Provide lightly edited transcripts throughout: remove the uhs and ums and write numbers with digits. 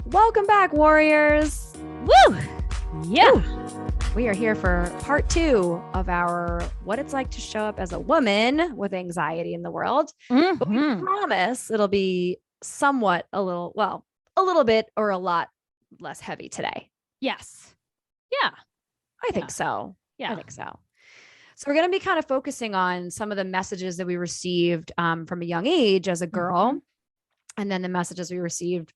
Welcome back, warriors. Woo! Yeah. Woo. We are here for part 2 of our what it's like to show up as a woman with anxiety in the world. But we promise it'll be somewhat a little bit or a lot less heavy today. Yes. Yeah. I think so. Yeah. I think so. So we're going to be kind of focusing on some of the messages that we received from a young age as a girl, and then the messages we received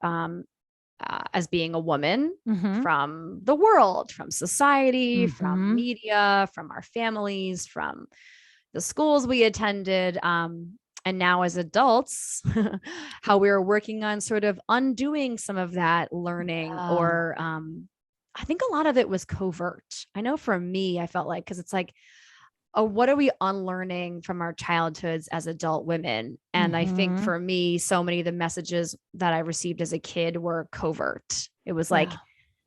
as being a woman from the world, from society, from media, from our families, from the schools we attended, and now as adults, how we were working on sort of undoing some of that learning, or I think a lot of it was covert. I know for me, I felt like, because it's like, oh, what are we unlearning from our childhoods as adult women? And I think for me, so many of the messages that I received as a kid were covert. It was like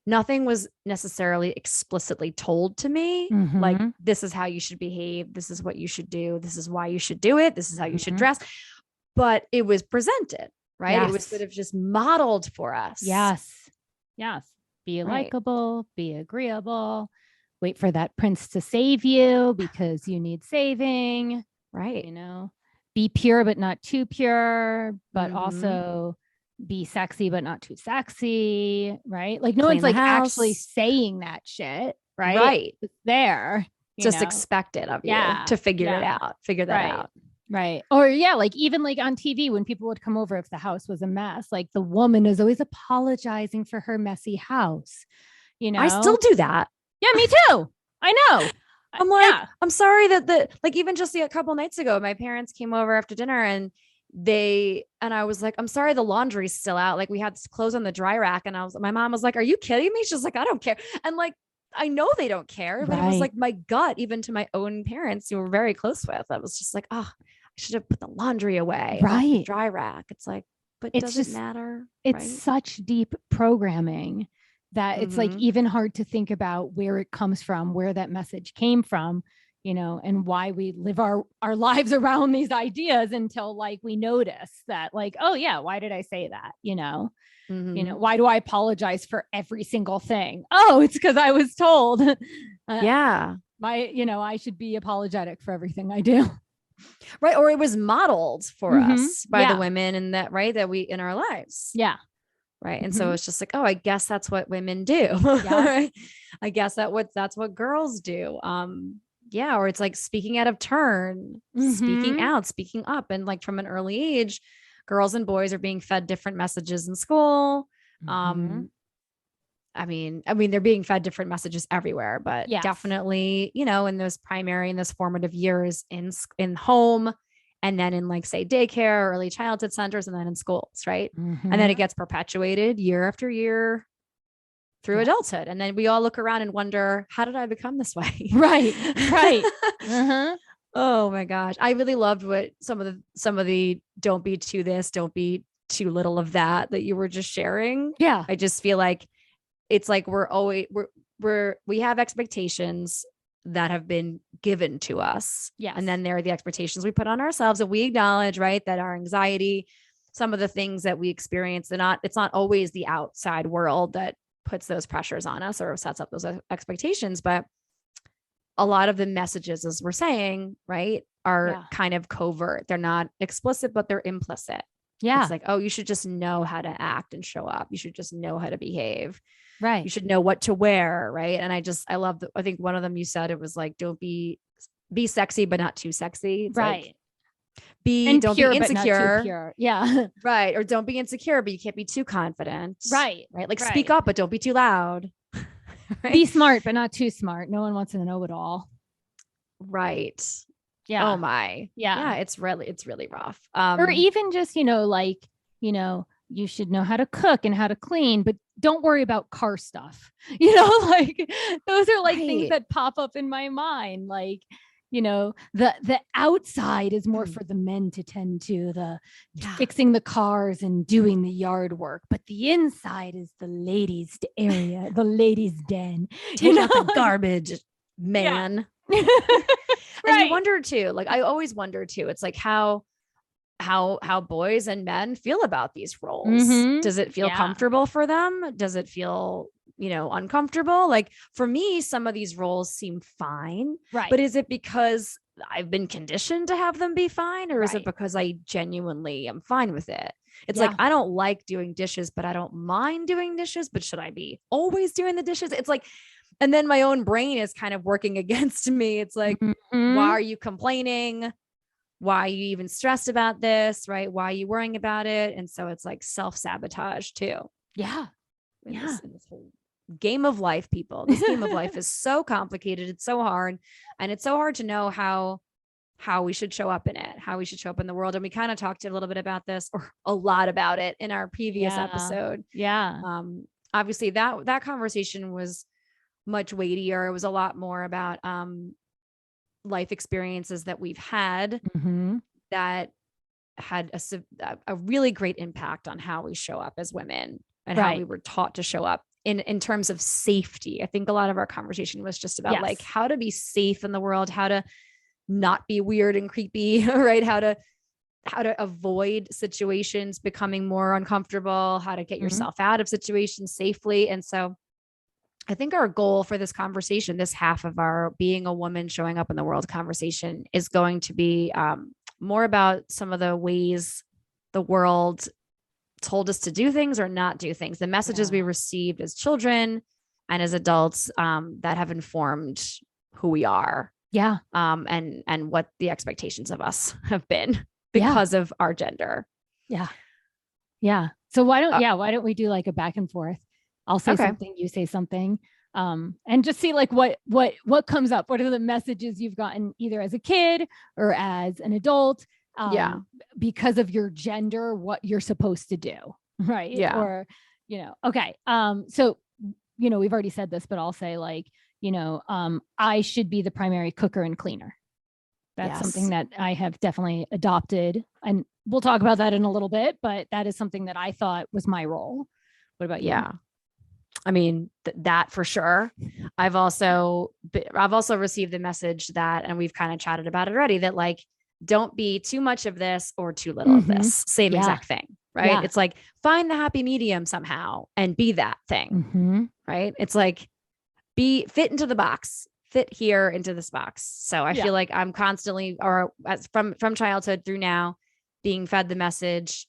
nothing was necessarily explicitly told to me. Like, this is how you should behave. This is what you should do. This is why you should do it. This is how you should dress. But it was presented, right? Yes. It was sort of just modeled for us. Yes. Yes. Be likable, be agreeable. Wait for that prince to save you because you need saving. Right. You know, be pure, but not too pure, but also be sexy, but not too sexy. Right. Like no one's like actually saying that shit. Right. Right. It's there. Just expect it of you to figure it out, figure that out. Right. Or like even like on TV, when people would come over, if the house was a mess, like the woman is always apologizing for her messy house. You know, I still do that. Yeah, me too. I know. I'm like, I'm sorry that even just a couple nights ago, my parents came over after dinner and I was like, I'm sorry, the laundry's still out. Like we had clothes on the dry rack and my mom was like, are you kidding me? She's like, I don't care. And like, I know they don't care, but it was like my gut, even to my own parents who were very close with, I was just like, oh, I should have put the laundry away. Off the dry rack. It's like, but it doesn't matter. It's such deep programming that it's like even hard to think about where it comes from, where that message came from, you know, and why we live our lives around these ideas until like we notice that like, oh yeah, why did I say that? You know, why do I apologize for every single thing? Oh, it's because I was told. I should be apologetic for everything I do. Right. Or it was modeled for us by the women and that we in our lives. Yeah. Right. And so it's just like, oh, I guess that's what women do. Right? I guess that's what girls do. Or it's like speaking out of turn, speaking out, speaking up. And like from an early age, girls and boys are being fed different messages in school. I mean, they're being fed different messages everywhere, but definitely, in those primary and those formative years in home, and then in like, say, daycare, early childhood centers, and then in schools. Right. And then it gets perpetuated year after year through adulthood. And then we all look around and wonder, how did I become this way? Right. Oh my gosh. I really loved what some of the don't be too this, don't be too little of that you were just sharing. Yeah. I just feel like it's like we have expectations that have been given to us. Yes. And then there are the expectations we put on ourselves, and we acknowledge, right, that our anxiety, some of the things that we experience, it's not always the outside world that puts those pressures on us or sets up those expectations. But a lot of the messages, as we're saying, right, are kind of covert. They're not explicit, but they're implicit. Yeah. It's like, oh, you should just know how to act and show up. You should just know how to behave. Right. You should know what to wear. Right. And I love I think one of them you said, it was like, don't be sexy, but not too sexy. It's right. Like, don't pure, be insecure. But not too pure. Yeah. Right. Or don't be insecure, but you can't be too confident. Right. Right. Like speak up, but don't be too loud. Right? Be smart, but not too smart. No one wants to know it all. Right. Yeah. Oh my. Yeah. It's really rough. Or even just, you should know how to cook and how to clean, but don't worry about car stuff. Like those are like things that pop up in my mind. Like, the outside is more for the men to tend to, fixing the cars and doing the yard work, but the inside is the ladies' area, the ladies' den. Take out the garbage, man. And you wonder too, like I always wonder too, it's like how how boys and men feel about these roles. Does it feel comfortable for them? Does it feel, uncomfortable? Like for me, some of these roles seem fine, Right. but is it because I've been conditioned to have them be fine, or is it because I genuinely am fine with it? It's like, I don't like doing dishes, but I don't mind doing dishes, but should I be always doing the dishes? It's like, and then my own brain is kind of working against me. It's like, why are you complaining? Why are you even stressed about this? Right? Why are you worrying about it? And so it's like self-sabotage too. Yeah. In this whole game of life, people. This game of life is so complicated. It's so hard. And it's so hard to know how we should show up in it, how we should show up in the world. And we kind of talked a little bit about this, or a lot about it, in our previous episode. Yeah. Obviously that conversation was much weightier. It was a lot more about life experiences that we've had that had a really great impact on how we show up as women and how we were taught to show up in terms of safety. I think a lot of our conversation was just about like how to be safe in the world, how to not be weird and creepy, right? How to avoid situations becoming more uncomfortable, how to get yourself out of situations safely. And so I think our goal for this conversation, this half of our being a woman showing up in the world conversation, is going to be more about some of the ways the world told us to do things or not do things, the messages we received as children and as adults that have informed who we are. Yeah. And what the expectations of us have been because of our gender. Yeah. Yeah. So why don't we do like a back and forth? I'll say something, you say something, and just see like what comes up. What are the messages you've gotten either as a kid or as an adult? Because of your gender, what you're supposed to do. Right. Yeah. Or, okay. So, we've already said this, but I'll say like, I should be the primary cooker and cleaner. That's something that I have definitely adopted. And we'll talk about that in a little bit, but that is something that I thought was my role. What about you? Yeah. I mean, that for sure. I've also received the message that, and we've kind of chatted about it already, that like, don't be too much of this or too little of this. Same exact thing, right? Yeah. It's like, find the happy medium somehow and be that thing, right? It's like, fit into the box, fit here into this box. So I feel like I'm constantly, or from childhood through now, being fed the message,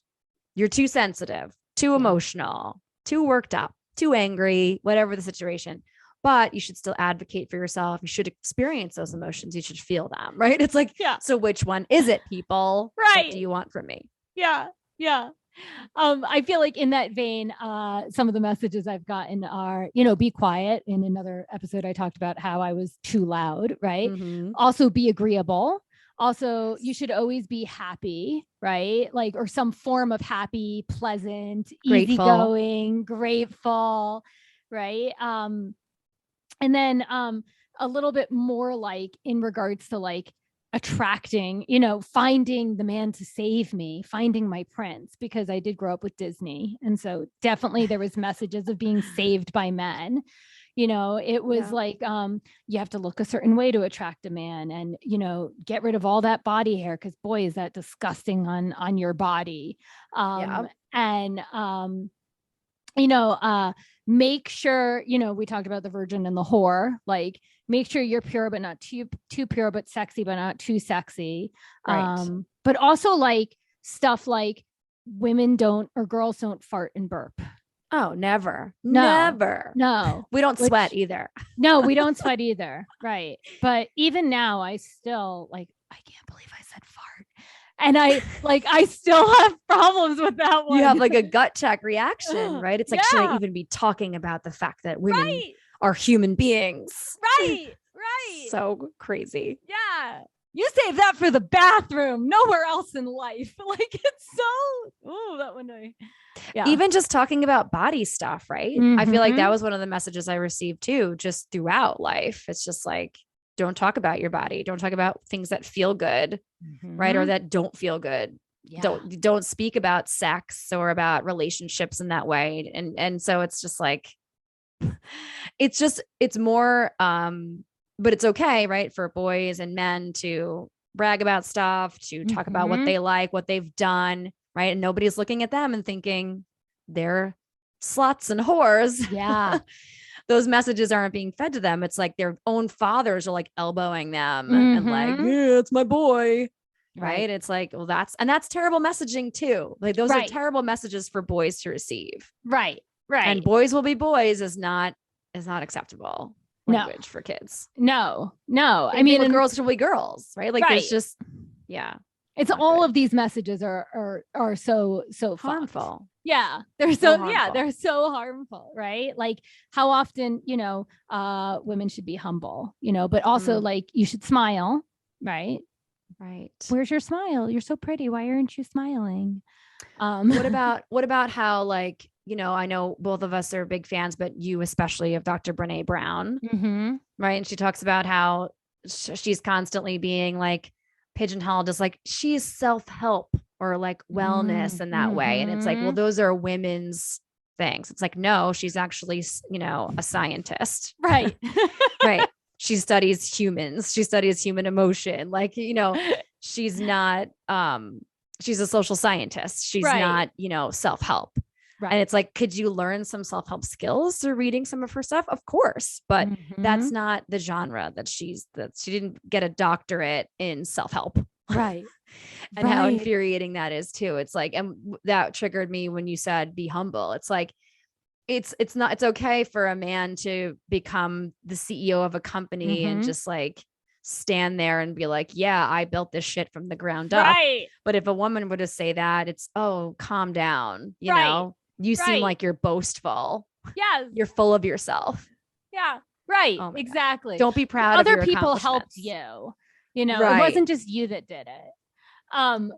you're too sensitive, too emotional, too worked up, too angry, whatever the situation, but you should still advocate for yourself. You should experience those emotions. You should feel them, right? It's like, so which one is it, people? Right. What do you want from me? Yeah. Yeah. I feel like in that vein, some of the messages I've gotten are, be quiet. In another episode, I talked about how I was too loud, right? Also be agreeable. Also, you should always be happy, right? Like, or some form of happy, pleasant, easygoing, grateful, right? And then a little bit more like in regards to like attracting, finding the man to save me, finding my prince, because I did grow up with Disney. And so definitely there was messages of being saved by men. It was like, you have to look a certain way to attract a man, and, get rid of all that body hair. Cause boy, is that disgusting on your body. And, make sure, we talked about the virgin and the whore, like make sure you're pure, but not too pure, but sexy, but not too sexy. Right. But also like stuff like women don't, or girls don't fart and burp. Oh, never. No. We don't sweat either. No, we don't sweat either. Right. But even now I still like, I can't believe I said fart. And I still have problems with that one. You have like a gut check reaction, right? It's like, should I even be talking about the fact that women are human beings? Right. So crazy. Yeah. You save that for the bathroom, nowhere else in life. Like it's that one. Yeah. Even just talking about body stuff, right? I feel like that was one of the messages I received too, just throughout life. It's just like, don't talk about your body. Don't talk about things that feel good, right? Or that don't feel good. Yeah. Don't speak about sex or about relationships in that way. And so it's just like, it's more, but it's okay, right? For boys and men to brag about stuff, to talk about what they like, what they've done, right? And nobody's looking at them and thinking they're sluts and whores. Yeah. Those messages aren't being fed to them. It's like their own fathers are like elbowing them and like, yeah, it's my boy. Right. It's like, well, that's terrible messaging too. Like those are terrible messages for boys to receive. Right. And boys will be boys is not acceptable language for kids. No. I mean, girls will be girls, right? Like there's just, it's all of these messages are so harmful. Fucked. Yeah. They're they're so harmful, right? Like how often, women should be humble, but also like you should smile, right? Right. Where's your smile? You're so pretty. Why aren't you smiling? What about how, like, I know both of us are big fans, but you especially, of Dr. Brene Brown, right? And she talks about how she's constantly being like pigeonholed as like she's self-help or like wellness in that way. And it's like, well, those are women's things. It's like, no, she's actually, a scientist. Right. Right. She studies humans. She studies human emotion. Like, she's not, she's a social scientist. She's not, self-help. Right. And it's like, could you learn some self-help skills through reading some of her stuff? Of course, but that's not the genre that she didn't get a doctorate in self-help. Right. And how infuriating that is too. It's like, and that triggered me when you said, be humble. It's like, it's okay for a man to become the CEO of a company and just like stand there and be like, yeah, I built this shit from the ground up. Right. But if a woman were to say that, it's, oh, calm down. You seem like you're boastful. Yes. You're full of yourself. Yeah. Right. Oh exactly. God. Don't be proud of your other people helped you. It wasn't just you that did it.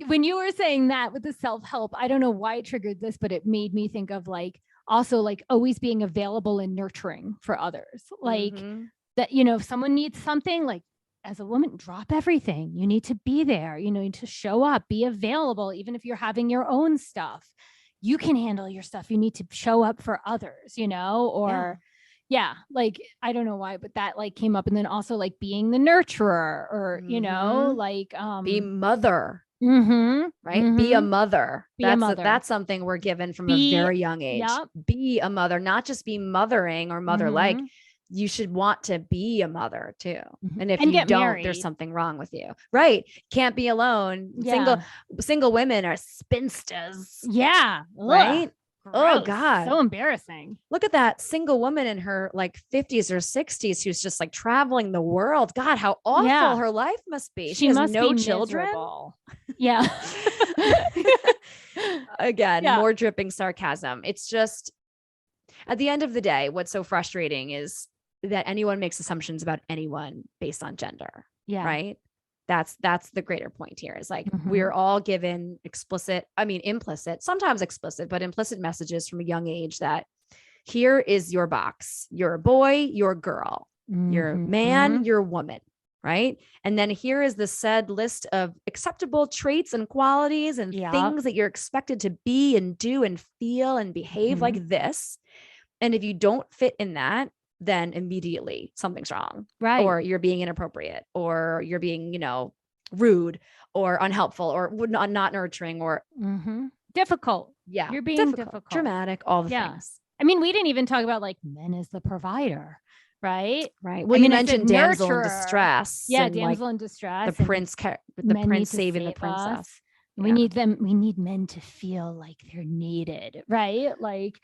When you were saying that with the self-help, I don't know why it triggered this, but it made me think of like, also like always being available and nurturing for others. Like that, if someone needs something, like as a woman, drop everything. You need to be there. You need to show up, be available. Even if you're having your own stuff, you can handle your stuff. You need to show up for others, like, I don't know why, but that like came up. And then also like being the nurturer or, like, be mother. Right. Be a mother. That's something we're given from a very young age. Be a mother, not just be mothering or mother like. You should want to be a mother too. And if you don't, married. There's something wrong with you. Right. Can't be alone. Single women are spinsters. Yeah. Right. Gross. Oh God. So embarrassing. Look at that single woman in her like 50s or 60s who's just like traveling the world. God, how awful her life must be. She has must no be children. Miserable. Yeah. Again, more dripping sarcasm. It's just, at the end of the day, what's so frustrating is that anyone makes assumptions about anyone based on gender. Yeah. Right. That's the greater point here is like, we're all given implicit, sometimes explicit, but implicit messages from a young age that here is your box. You're a boy, you're a girl, you're a man, you're a woman. Right. And then here is the said list of acceptable traits and qualities and things that you're expected to be and do and feel and behave like this. And if you don't fit in that, then immediately something's wrong. Right. Or you're being inappropriate or you're being, rude or unhelpful or not nurturing or difficult. Yeah. You're being difficult. Dramatic, all the things. I mean, we didn't even talk about like men as the provider. Right. Right. Well, you mentioned damsel in distress. Yeah. Damsel in distress. The prince saving the princess. Yeah. We need them. We need men to feel like they're needed. Right. Like,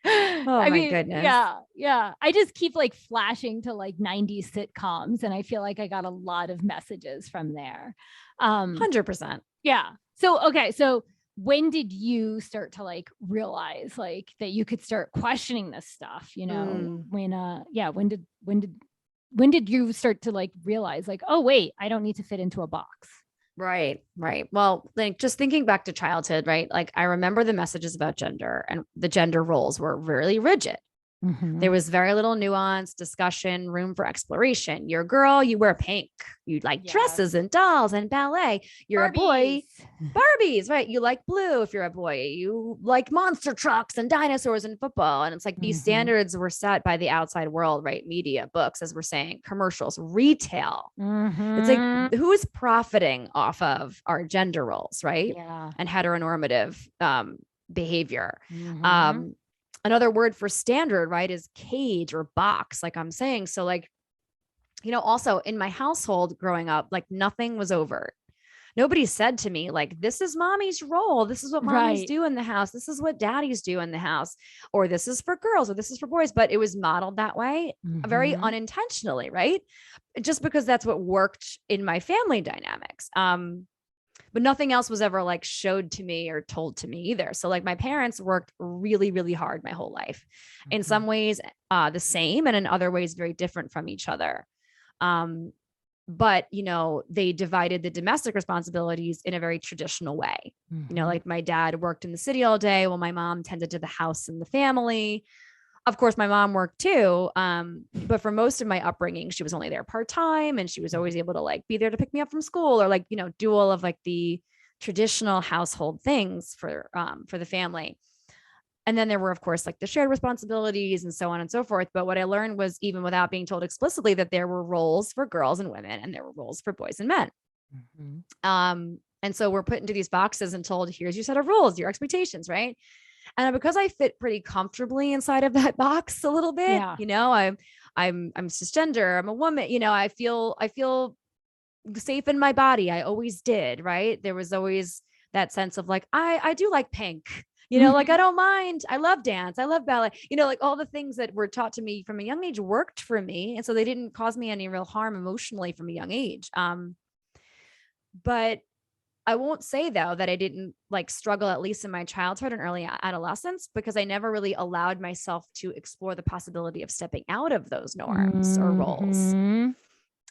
oh my goodness. Yeah. Yeah. I just keep like flashing to like 90s sitcoms. And I feel like I got a lot of messages from there. 100%. Yeah. So, okay. So when did you start to like realize like that you could start questioning this stuff, when did you start to like realize like, oh wait, I don't need to fit into a box? Right. Well, like just thinking back to childhood, right? Like I remember the messages about gender and the gender roles were really rigid, There was very little nuance, discussion, room for exploration. You're a girl, you wear pink. You like dresses and dolls and ballet. You're a boy, Barbies, right? You like blue if you're a boy. You like monster trucks and dinosaurs and football. And it's like these standards were set by the outside world, right? Media, books, as we're saying, commercials, retail. It's like, who is profiting off of our gender roles, right? Yeah. And heteronormative behavior. Another word for standard, right, is cage or box, like I'm saying. So like, you know, also in my household growing up, like nothing was overt. Nobody said to me, like, this is mommy's role. This is what mommies do in the house. This is what daddies do in the house, or this is for girls, or this is for boys. But it was modeled that way very unintentionally, right? Just because that's what worked in my family dynamics. But nothing else was ever like showed to me or told to me either. So like my parents worked really, really hard my whole life. In some ways the same, and in other ways very different from each other. But, you know, they divided the domestic responsibilities in a very traditional way. You know, like my dad worked in the city all day while my mom tended to the house and the family. Of course, my mom worked too. But for most of my upbringing, she was only there part-time, and she was always able to like be there to pick me up from school, or like, you know, do all of like the traditional household things for the family. And then there were, of course, like the shared responsibilities and so on and so forth. But what I learned was, even without being told explicitly, that there were roles for girls and women, and there were roles for boys and men. And so we're put into these boxes and told, here's your set of rules, your expectations, right? And because I fit pretty comfortably inside of that box a little bit, you know, I'm cisgender, I'm a woman, you know, I feel safe in my body. I always did, right? There was always that sense of like, I do like pink, you know, like I don't mind. I love dance. I love ballet, you know, like all the things that were taught to me from a young age worked for me. And so they didn't cause me any real harm emotionally from a young age. But I won't say though that I didn't like struggle, at least in my childhood and early adolescence, because I never really allowed myself to explore the possibility of stepping out of those norms or roles.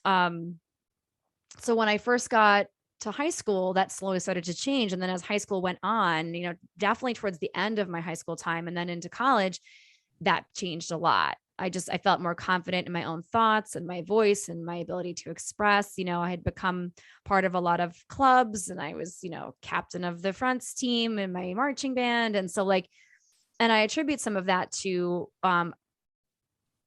So when I first got to high school, that slowly started to change. And then as high school went on, you know, definitely towards the end of my high school time and then into college, that changed a lot. I felt more confident in my own thoughts and my voice and my ability to express. You know, I had become part of a lot of clubs, and I was, you know, captain of the fronts team in my marching band. And so like, and I attribute some of that to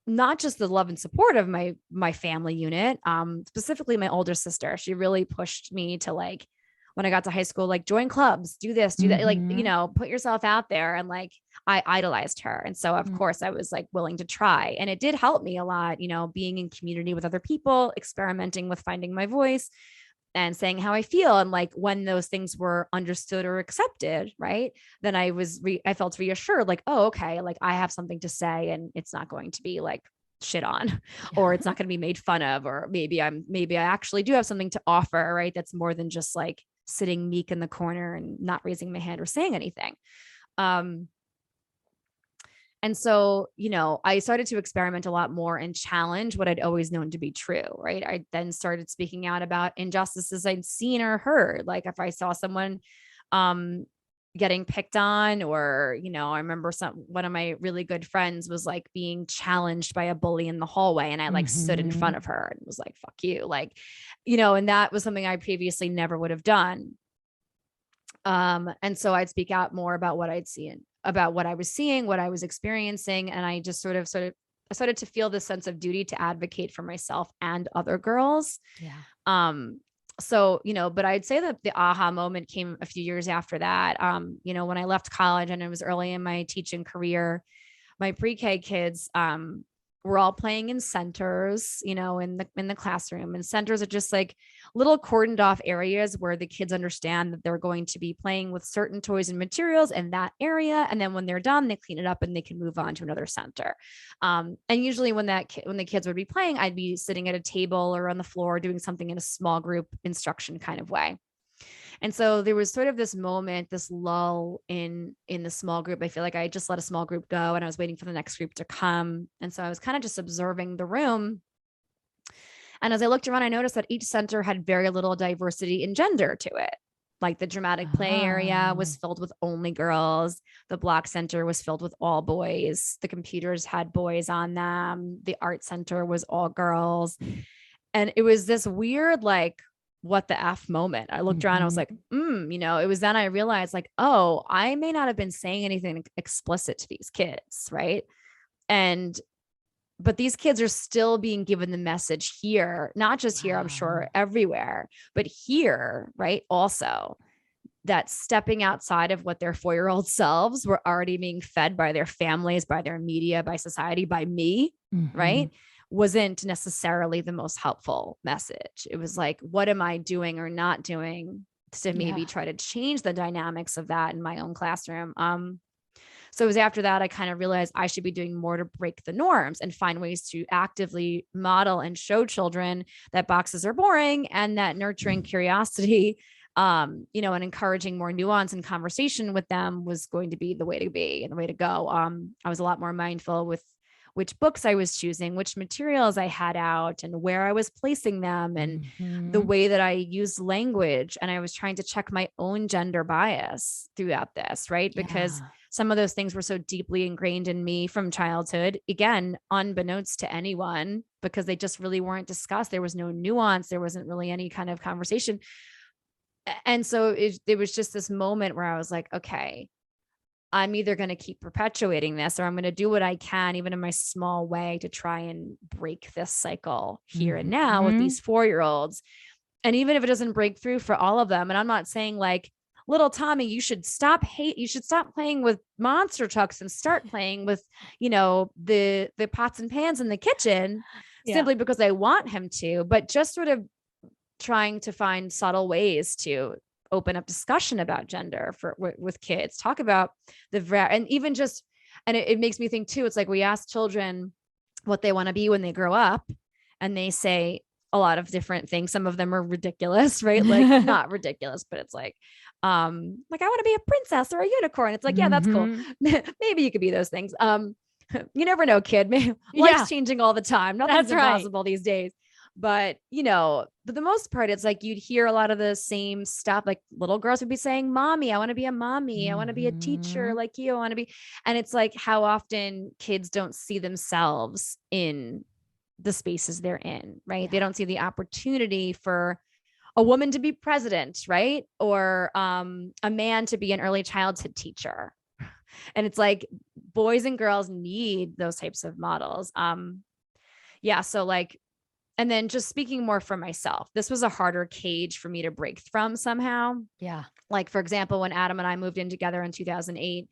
not just the love and support of my family unit, specifically my older sister. She really pushed me to like, when I got to high school, like join clubs, do this, do that, like, you know, put yourself out there. And like, I idolized her. And so of course I was like willing to try, and it did help me a lot, you know, being in community with other people, experimenting with finding my voice and saying how I feel. And like, when those things were understood or accepted, right, then I felt reassured, like, oh, okay, like I have something to say, and it's not going to be like shit on, or it's not going to be made fun of, or maybe I actually do have something to offer, right? That's more than just like sitting meek in the corner and not raising my hand or saying anything. And so, you know, I started to experiment a lot more and challenge what I'd always known to be true, right? I then started speaking out about injustices I'd seen or heard. Like if I saw someone getting picked on, or, you know, I remember one of my really good friends was like being challenged by a bully in the hallway, and I like stood in front of her and was like, fuck you. Like, you know, and that was something I previously never would have done. And so I'd speak out more about what I'd seen, about what I was seeing, what I was experiencing. And I just I started to feel this sense of duty to advocate for myself and other girls. So, you know, but I'd say that the aha moment came a few years after that. You know, when I left college and it was early in my teaching career, my pre-K kids, were all playing in centers, you know, in the classroom. And centers are just like little cordoned off areas where the kids understand that they're going to be playing with certain toys and materials in that area. And then when they're done, they clean it up and they can move on to another center. And usually when the kids would be playing, I'd be sitting at a table or on the floor doing something in a small group instruction kind of way. And so there was sort of this moment, this lull in the small group. I feel like I just let a small group go, and I was waiting for the next group to come. And so I was kind of just observing the room. And as I looked around, I noticed that each center had very little diversity in gender to it. Like the dramatic play area was filled with only girls. The block center was filled with all boys. The computers had boys on them. The art center was all girls. And it was this weird, like, what the F moment. I looked around, I was like, it was then I realized, like, oh, I may not have been saying anything explicit to these kids, right? But these kids are still being given the message here, not just here, I'm sure everywhere, but here, right? Also, that stepping outside of what their 4-year-old selves were already being fed by their families, by their media, by society, by me, right? Wasn't necessarily the most helpful message. It was like, what am I doing or not doing to maybe try to change the dynamics of that in my own classroom? So it was after that, I kind of realized I should be doing more to break the norms and find ways to actively model and show children that boxes are boring and that nurturing curiosity, and encouraging more nuance and conversation with them was going to be the way to be and the way to go. I was a lot more mindful with which books I was choosing, which materials I had out and where I was placing them and the way that I used language. And I was trying to check my own gender bias throughout this, right? Because some of those things were so deeply ingrained in me from childhood, again, unbeknownst to anyone, because they just really weren't discussed. There was no nuance. There wasn't really any kind of conversation. And so it was just this moment where I was like, okay, I'm either going to keep perpetuating this or I'm going to do what I can, even in my small way, to try and break this cycle here and now with these 4-year-olds. And even if it doesn't break through for all of them, and I'm not saying like, little Tommy, you should stop playing with monster trucks and start playing with, the pots and pans in the kitchen simply because I want him to, but just sort of trying to find subtle ways to open up discussion about gender with kids, talk about and even just, and it makes me think too, it's like we ask children what they want to be when they grow up and they say a lot of different things. Some of them are ridiculous, right? Like not ridiculous, but it's like I want to be a princess or a unicorn. It's like, yeah, that's cool. Maybe you could be those things. You never know, kid. Life's changing all the time. Nothing's impossible these days. But, for the most part, it's like you'd hear a lot of the same stuff. Like little girls would be saying, mommy, I want to be a mommy. I want to be a teacher like you. I want to be. And it's like how often kids don't see themselves in the spaces they're in, right? Yeah. They don't see the opportunity for a woman to be president, right? Or a man to be an early childhood teacher. And it's like boys and girls need those types of models. So like, and then just speaking more for myself, this was a harder cage for me to break from somehow. Yeah. Like, for example, when Adam and I moved in together in 2008,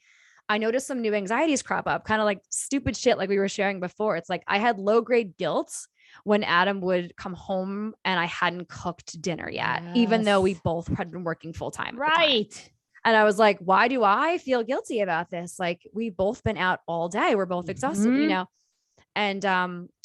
I noticed some new anxieties crop up, kind of like stupid shit like we were sharing before. It's like I had low-grade guilt when Adam would come home and I hadn't cooked dinner yet, even though we both had been working full-time. Right. And I was like, why do I feel guilty about this? Like we've both been out all day. We're both exhausted, And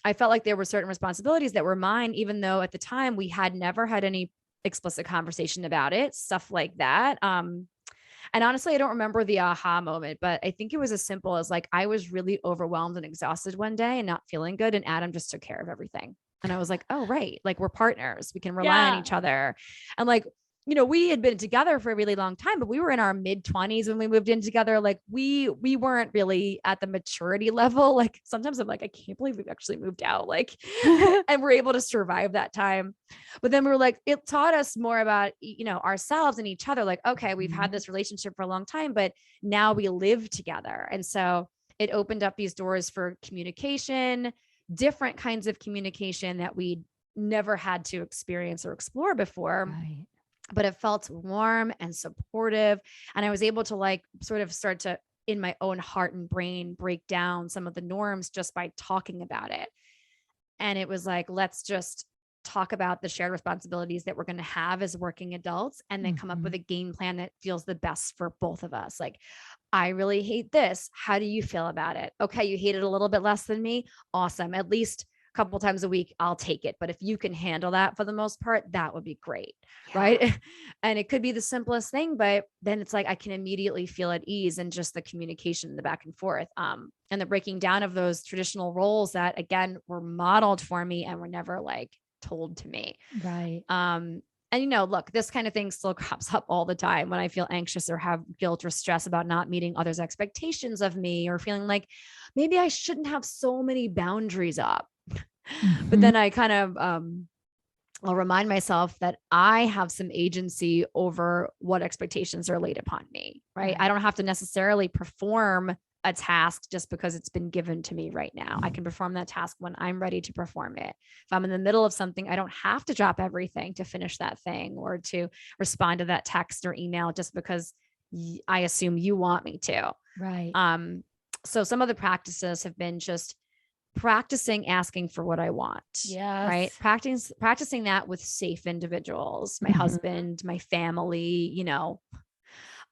I felt like there were certain responsibilities that were mine, even though at the time we had never had any explicit conversation about it, stuff like that. And honestly, I don't remember the aha moment, but I think it was as simple as like, I was really overwhelmed and exhausted one day and not feeling good. And Adam just took care of everything. And I was like, oh, right. Like we're partners. We can rely on each other. And like, we had been together for a really long time, but we were in our mid-20s when we moved in together. Like we weren't really at the maturity level. Like sometimes I'm like, I can't believe we've actually moved out. Like, and we're able to survive that time. But then we were like, it taught us more about, ourselves and each other. Like, okay, we've had this relationship for a long time, but now we live together. And so it opened up these doors for communication, different kinds of communication that we never had to experience or explore before. Right. But it felt warm and supportive. And I was able to like sort of start to, in my own heart and brain, break down some of the norms just by talking about it. And it was like, let's just talk about the shared responsibilities that we're going to have as working adults and then come up with a game plan that feels the best for both of us. Like, I really hate this. How do you feel about it? Okay. You hate it a little bit less than me. Awesome. At least couple times a week, I'll take it. But if you can handle that for the most part, that would be great. Yeah. Right. And it could be the simplest thing, but then it's like, I can immediately feel at ease in just the communication, the back and forth, and the breaking down of those traditional roles that again, were modeled for me and were never like told to me. Right. And, look, this kind of thing still crops up all the time when I feel anxious or have guilt or stress about not meeting others' expectations of me, or feeling like maybe I shouldn't have so many boundaries up. But then I kind of, I'll remind myself that I have some agency over what expectations are laid upon me, right? I don't have to necessarily perform a task just because it's been given to me right now. I can perform that task when I'm ready to perform it. If I'm in the middle of something, I don't have to drop everything to finish that thing or to respond to that text or email just because I assume you want me to. Right. So some of the practices have been just practicing asking for what I want. Yes. Right. Practicing that with safe individuals, my husband, my family,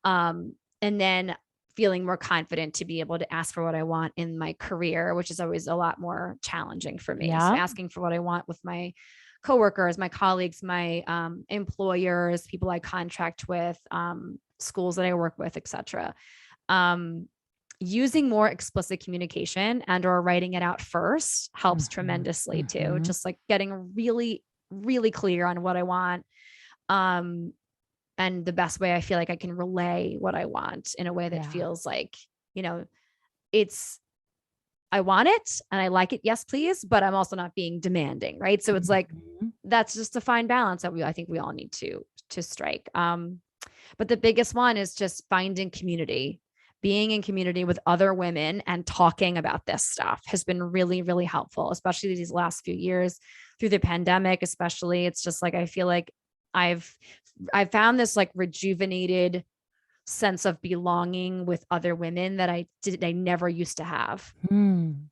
and then feeling more confident to be able to ask for what I want in my career, which is always a lot more challenging for me. So asking for what I want with my coworkers, my colleagues, my employers, people I contract with, schools that I work with, etc. Using more explicit communication and or writing it out first helps tremendously too. Just like getting really, really clear on what I want. And the best way I feel like I can relay what I want in a way that feels like, I want it and I like it. Yes, please. But I'm also not being demanding. Right. So it's like, that's just a fine balance that I think we all need to strike. But the biggest one is just finding community. Being in community with other women and talking about this stuff has been really, really helpful, especially these last few years through the pandemic, especially. It's just like, I feel like I've found this like rejuvenated sense of belonging with other women that I never used to have,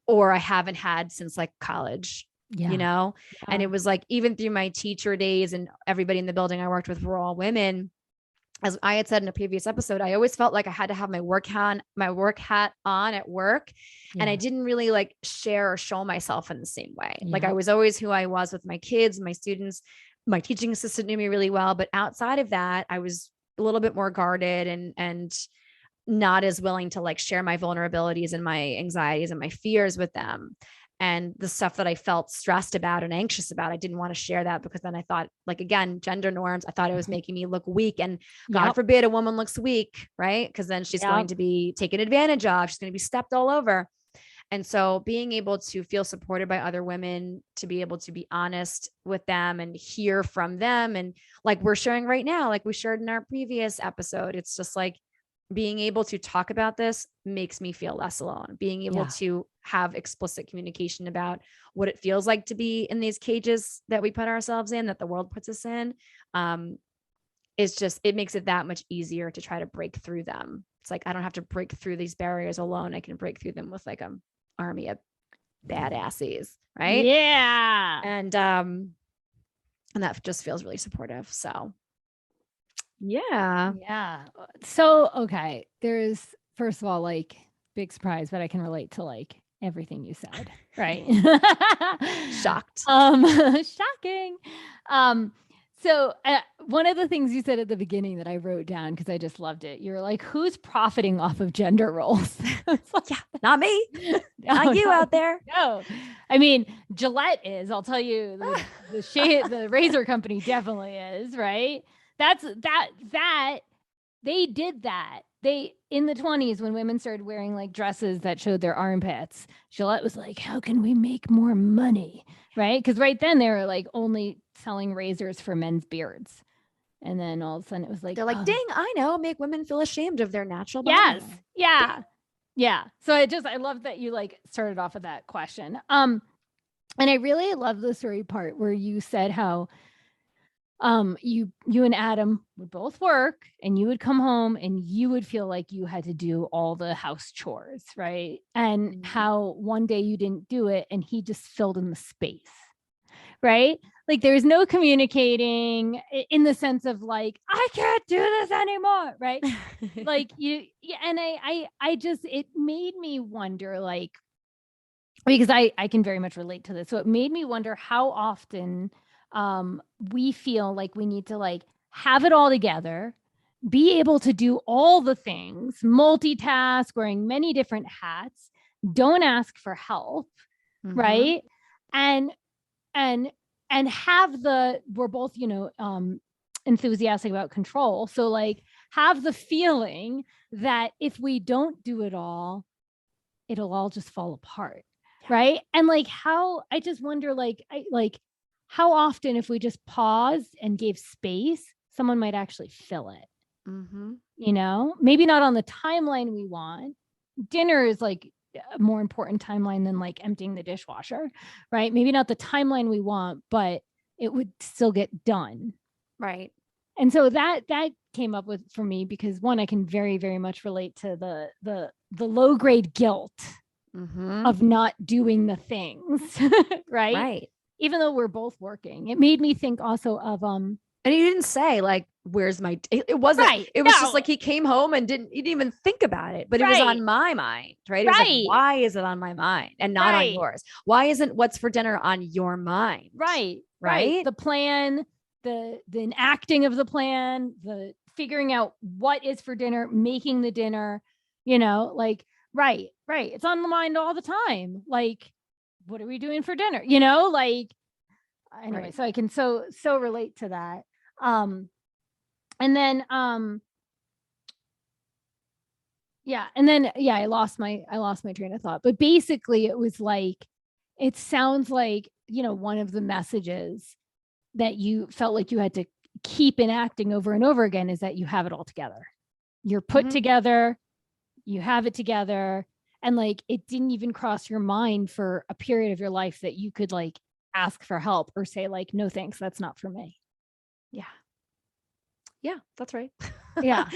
or I haven't had since like college, and it was like, even through my teacher days and everybody in the building I worked with were all women. As I had said in a previous episode, I always felt like I had to have my work hat on at work. And I didn't really like share or show myself in the same way. Like I was always who I was with my kids, my students. My teaching assistant knew me really well, but outside of that, I was a little bit more guarded and not as willing to like share my vulnerabilities and my anxieties and my fears with them. And the stuff that I felt stressed about and anxious about, I didn't want to share that because then I thought, like, again, gender norms, I thought it was making me look weak, and God forbid a woman looks weak, right? Because then she's going to be taken advantage of. She's going to be stepped all over. And so being able to feel supported by other women, to be able to be honest with them and hear from them. And like we're sharing right now, like we shared in our previous episode, it's just like being able to talk about this makes me feel less alone. Being able to have explicit communication about what it feels like to be in these cages that we put ourselves in, that the world puts us in, it makes it that much easier to try to break through them. It's like, I don't have to break through these barriers alone. I can break through them with like an army of badasses. Right. Yeah. And that just feels really supportive. So yeah. So, okay. There's, first of all, like, big surprise, but I can relate to like everything you said. Right. Shocked. Shocking. So one of the things you said at the beginning that I wrote down, because I just loved it, you're like, who's profiting off of gender roles? Not me. Not you out there. No, I mean, Gillette is, I'll tell you, the razor company definitely is, right? They did that. In the 20s, when women started wearing like dresses that showed their armpits, Gillette was like, how can we make more money? Right? Because right then they were like only selling razors for men's beards. And then all of a sudden it was like, they're like, ding, I know, make women feel ashamed of their natural body. Yes. Yeah. Ding. Yeah. So I love that you like started off with that question. And I really love the story part where you said how you and Adam would both work, and you would come home and you would feel like you had to do all the house chores, right? And how one day you didn't do it and he just filled in the space, right? Like there's no communicating in the sense of like, I can't do this anymore, right? Like and I just, it made me wonder, like, because I can very much relate to this. So it made me wonder how often we feel like we need to like have it all together, be able to do all the things, multitask, wearing many different hats, don't ask for help, right? And have we're both, enthusiastic about control. So like have the feeling that if we don't do it all, it'll all just fall apart. Yeah. Right. And like I just wonder, how often if we just paused and gave space, someone might actually fill it. Mm-hmm. You know, maybe not on the timeline we want. Dinner is like a more important timeline than like emptying the dishwasher, right? Maybe not the timeline we want, but it would still get done. Right. And so that came up with for me because one, I can very, very much relate to the low grade guilt of not doing the things, right? Right. Even though we're both working, it made me think also of and he didn't say like, where's my, it wasn't, right. It was just like, he came home and he didn't even think about it, but it was on my mind, right? It was like, why is it on my mind and not on yours? Why isn't what's for dinner on your mind? Right. Right. The plan, the enacting of the plan, the figuring out what is for dinner, making the dinner, you know, like, right. It's on the mind all the time. Like, what are we doing for dinner? You know, like, anyway, so I can so relate to that. And then I lost my train of thought, but basically it was like, it sounds like, you know, one of the messages that you felt like you had to keep enacting over and over again is that you have it all together. You're put together, you have it together. And like, it didn't even cross your mind for a period of your life that you could like ask for help or say like, no, thanks, that's not for me. Yeah, that's right. Yeah.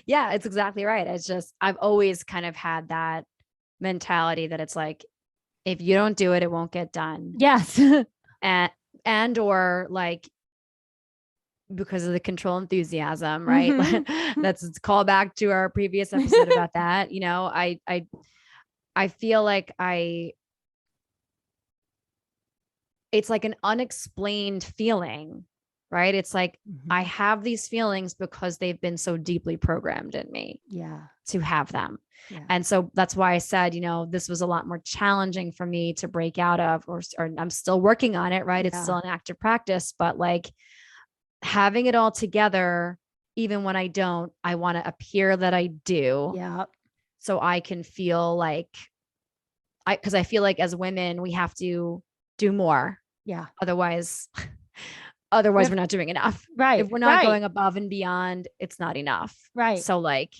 Yeah, it's exactly right. It's just, I've always kind of had that mentality that it's like, if you don't do it, it won't get done. Yes. and or like, because of the control enthusiasm, right? That's call back to our previous episode about that. You know, I feel like it's like an unexplained feeling, right? It's like, I have these feelings because they've been so deeply programmed in me to have them. Yeah. And so that's why I said, you know, this was a lot more challenging for me to break out of, or I'm still working on it, right? It's still an active practice, but like having it all together, even when I don't, I want to appear that I do. Yeah. So I can feel like because I feel like as women, we have to do more. Yeah. Otherwise we're not doing enough. Right. If we're not going above and beyond, it's not enough. Right. So like,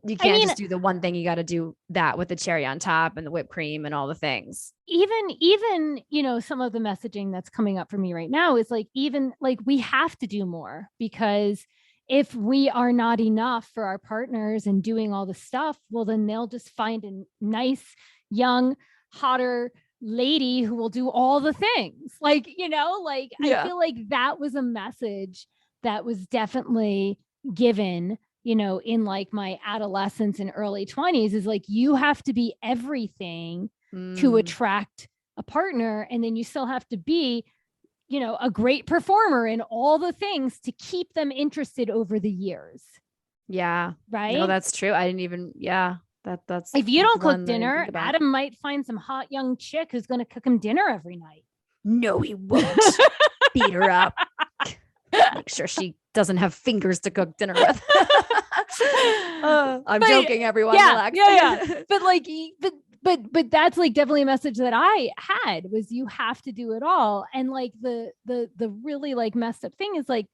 you can't just do the one thing. You got to do that with the cherry on top and the whipped cream and all the things. Even, you know, some of the messaging that's coming up for me right now is like, even like we have to do more, because if we are not enough for our partners and doing all the stuff, well, then they'll just find a nice, young, hotter lady who will do all the things. Like, you know, like, I feel like that was a message that was definitely given, you know, in like my adolescence and early 20s, is like, you have to be everything to attract a partner. And then you still have to be, you know, a great performer in all the things to keep them interested over the years. Yeah. Right. No, that's true. I didn't even, that's if you don't cook dinner, Adam might find some hot young chick who's going to cook him dinner every night. No, he won't. Beat her up. Make sure she doesn't have fingers to cook dinner with. I'm joking, everyone. Relax. Yeah. But like, but that's like definitely a message that I had, was you have to do it all. And like the really like messed up thing is like,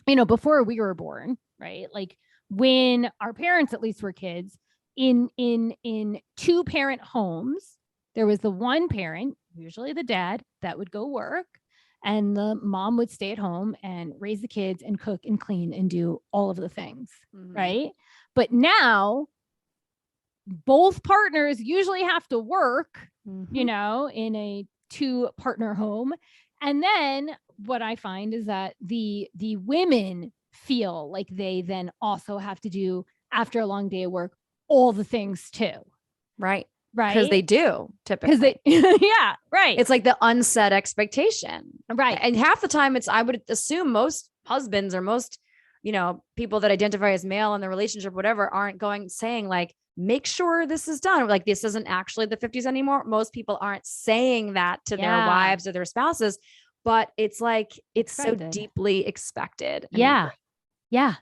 you know, before we were born, right? Like when our parents at least were kids, in 2-parent homes, there was the one parent, usually the dad, that would go work, and the mom would stay at home and raise the kids and cook and clean and do all of the things. Right. But now both partners usually have to work, you know, in a 2-partner home. And then what I find is that the women feel like they then also have to do, after a long day of work, all the things too. Right. Because they do, typically. Yeah, right. It's like the unset expectation. Right. And half the time I would assume most husbands or most, you know, people that identify as male in the relationship, whatever, aren't saying like, make sure this is done. Like, this isn't actually the 50s anymore. Most people aren't saying that to their wives or their spouses. but it's like, it's so Expected. deeply expected. Yeah. Yeah.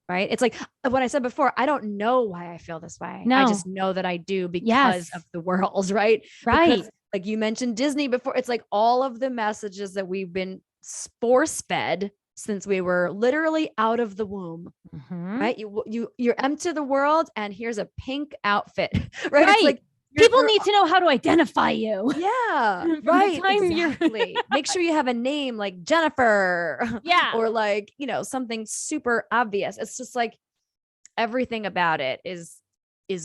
Right. It's like what I said before, I don't know why I feel this way. I No. just know that I do because Yes. of the world, right? Right. Because like you mentioned Disney before, it's like all of the messages that we've been force fed since we were literally out of the womb, right? You're empty the world and here's a pink outfit, right? Right. It's like people need to know how to identify you. Yeah, right. Exactly. Make sure you have a name like Jennifer. Yeah. Or like, you know, something super obvious. It's just like everything about it is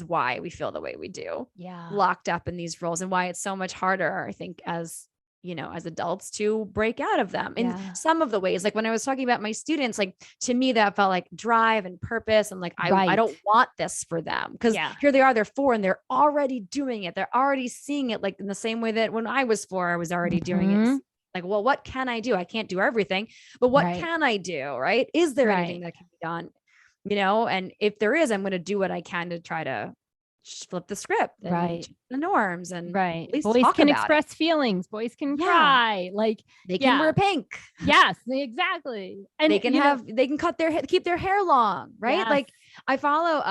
why we feel the way we do. Yeah. Locked up in these roles, and why it's so much harder, I think, as you know, as adults to break out of them in some of the ways. Like when I was talking about my students, like to me, that felt like drive and purpose. And like, I don't want this for them because here they are, they're 4 and they're already doing it. They're already seeing it like in the same way that when I was 4, I was already doing it. Like, well, what can I do? I can't do everything, but what can I do? Right. Is there anything that can be done? You know, and if there is, I'm going to do what I can to try to flip the script, and the norms, and at least boys can express feelings. Boys can cry, like they can wear pink. Yes, exactly. And they can they can keep their hair long, right? Yes. Like I follow,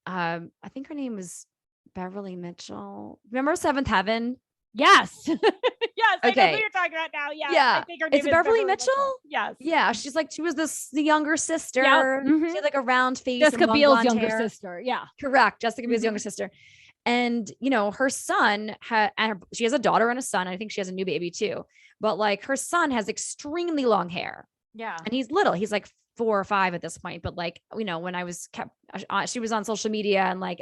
I think her name was Beverly Mitchell. Remember Seventh Heaven? Yes. Yes. Okay. I know who you're talking about now. Yeah. Yeah. I think her name is Beverly Mitchell? Yes. Yeah. She's like, she was the younger sister. She had like a round face. Jessica Biel's younger sister. Yeah. Correct. Jessica Biel's younger sister. And, you know, her son she has a daughter and a son. I think she has a new baby too. But like her son has extremely long hair. Yeah. And he's little. He's like 4 or 5 at this point. But like, you know, when she was on social media and like,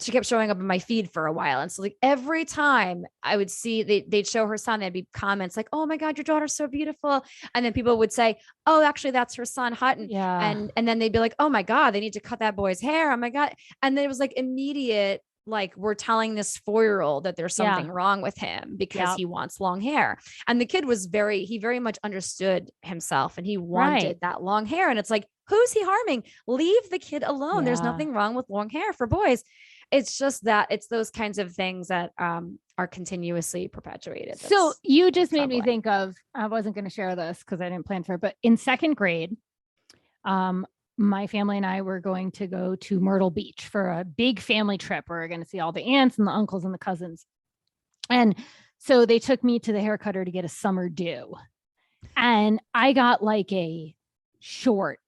she kept showing up in my feed for a while. And so like every time I would see they'd show her son, there'd be comments like, oh my God, your daughter's so beautiful. And then people would say, oh, actually that's her son Hutton. Yeah. And then they'd be like, oh my God, they need to cut that boy's hair. Oh my God. And then it was like immediate, like we're telling this 4-year-old that there's something wrong with him because he wants long hair. And the kid was he very much understood himself and he wanted that long hair. And it's like, who's he harming? Leave the kid alone. There's nothing wrong with long hair for boys. It's just that it's those kinds of things that are continuously perpetuated. So you just made me think of, I wasn't going to share this because I didn't plan for it, but in 2nd grade, my family and I were going to go to Myrtle Beach for a big family trip. We were going to see all the aunts and the uncles and the cousins. And so they took me to the hair cutter to get a summer do. And I got like a short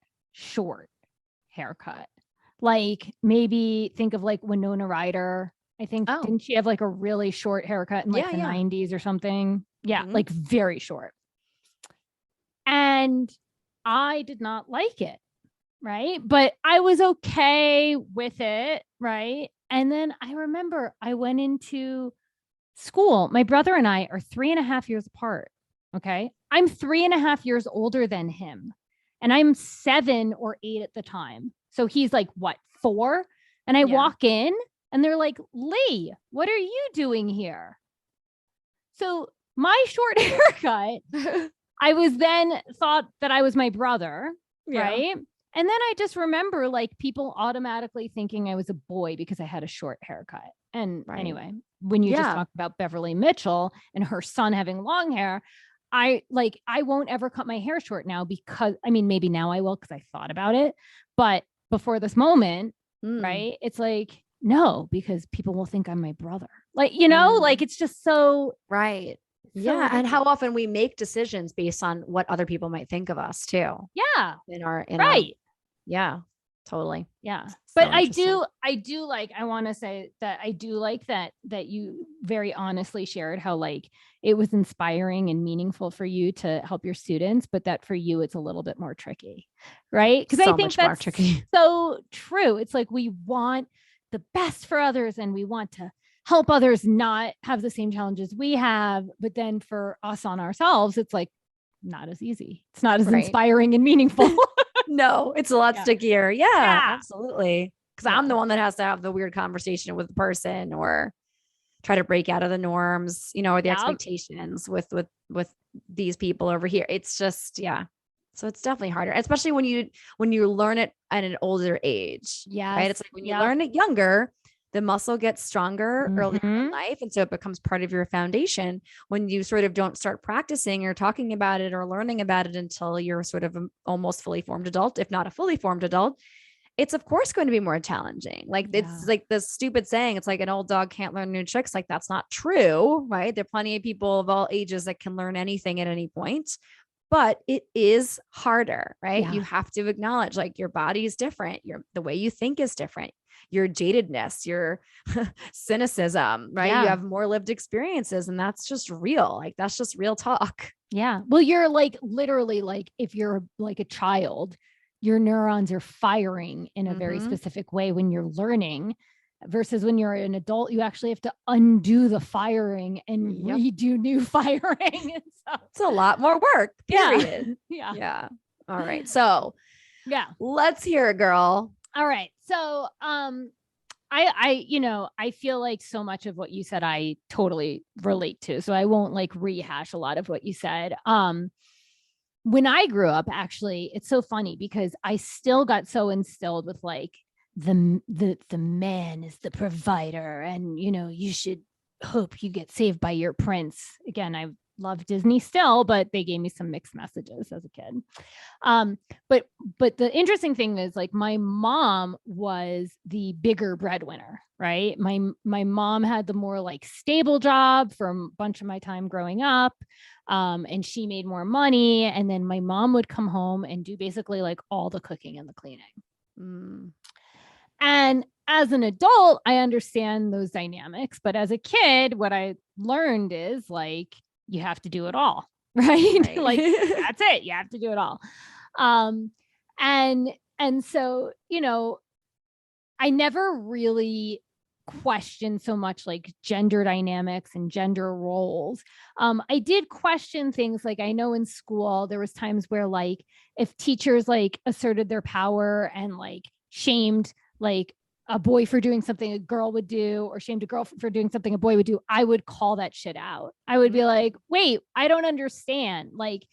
haircut. Like maybe think of like Winona Ryder. I think, didn't she have like a really short haircut in like the 90s or something? Yeah, like very short. And I did not like it, right? But I was okay with it, right? And then I remember I went into school. My brother and I are 3.5 years apart, okay? I'm 3.5 years older than him. And I'm 7 or 8 at the time. So he's like, what, 4? And I walk in and they're like, Lee, what are you doing here? So my short haircut, I was then thought that I was my brother, right? And then I just remember like people automatically thinking I was a boy because I had a short haircut. And anyway, when you just talked about Beverly Mitchell and her son having long hair, I won't ever cut my hair short now because, I mean, maybe now I will because I thought about it. But before this moment, right, it's like, no, because people will think I'm my brother. Like, you know, like it's just so. Right. So and how often we make decisions based on what other people might think of us too. Yeah. In our yeah, totally. Yeah. But I do like, I want to say that I do like that you very honestly shared how like it was inspiring and meaningful for you to help your students, but that for you, it's a little bit more tricky, right? Because I think that's so true. It's like, we want the best for others and we want to help others not have the same challenges we have. But then for us on ourselves, it's like not as easy. It's not as inspiring and meaningful. No, it's a lot stickier. Yeah, absolutely. Because I'm the one that has to have the weird conversation with the person or try to break out of the norms, you know, or the expectations with these people over here. It's just, so it's definitely harder, especially when you learn it at an older age. Yeah. Right. It's like when you learn it younger, the muscle gets stronger earlier in life. And so it becomes part of your foundation when you sort of don't start practicing or talking about it or learning about it until you're sort of almost fully formed adult, if not a fully formed adult. It's of course going to be more challenging. Like it's like this stupid saying, it's like an old dog can't learn new tricks. Like that's not true, right? There are plenty of people of all ages that can learn anything at any point, but it is harder, right? You have to acknowledge like your body is different. The way you think is different. Your jadedness, your cynicism, right? You have more lived experiences, and that's just real. Like that's just real talk. Yeah. Well, you're like literally like if you're like a child, your neurons are firing in a very specific way when you're learning, versus when you're an adult, you actually have to undo the firing and redo new firing. So it's a lot more work, period. Yeah. All right. So let's hear it, girl. All right. So, I feel like so much of what you said, I totally relate to. So I won't like rehash a lot of what you said. When I grew up, actually, it's so funny because I still got so instilled with like the man is the provider, and you should hope you get saved by your prince. Again, I love Disney still, but they gave me some mixed messages as a kid. But the interesting thing is like my mom was the bigger breadwinner, right? My mom had the more like stable job for a bunch of my time growing up. And she made more money. And then my mom would come home and do basically like all the cooking and the cleaning. And as an adult, I understand those dynamics. But as a kid, what I learned is like, you have to do it all, right? Like that's it. You have to do it all. And so, I never really questioned so much like gender dynamics and gender roles. I did question things like, I know in school, there was times where like, if teachers like asserted their power and like shamed like a boy for doing something a girl would do, or shamed a girl for doing something a boy would do, I would call that shit out. I would be like, wait, I don't understand. Like,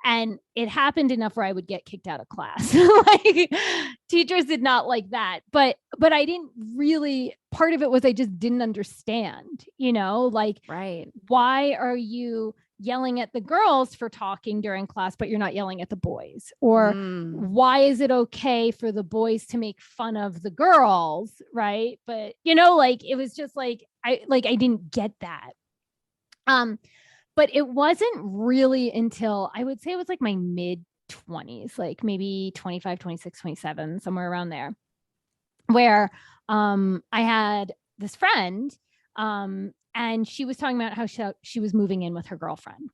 and it happened enough where I would get kicked out of class. Like teachers did not like that, but I didn't really, part of it was I just didn't understand, like, why are you yelling at the girls for talking during class, but you're not yelling at the boys? Or why is it okay for the boys to make fun of the girls? Right. But like, it was just like, I didn't get that. But it wasn't really until I would say it was like my mid 20s, like maybe 25, 26, 27, somewhere around there, where I had this friend and she was talking about how she was moving in with her girlfriend.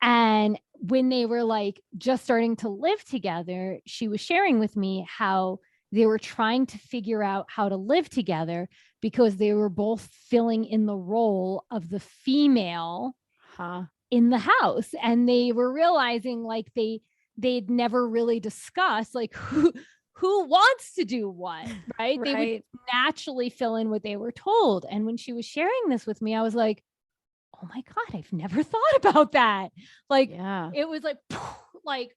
And when they were like just starting to live together, she was sharing with me how they were trying to figure out how to live together because they were both filling in the role of the female in the house. And they were realizing like they'd never really discussed like who wants to do what, right? They would naturally fill in what they were told. And when she was sharing this with me, I was like, oh my God, I've never thought about that. Like, it was like, oh, like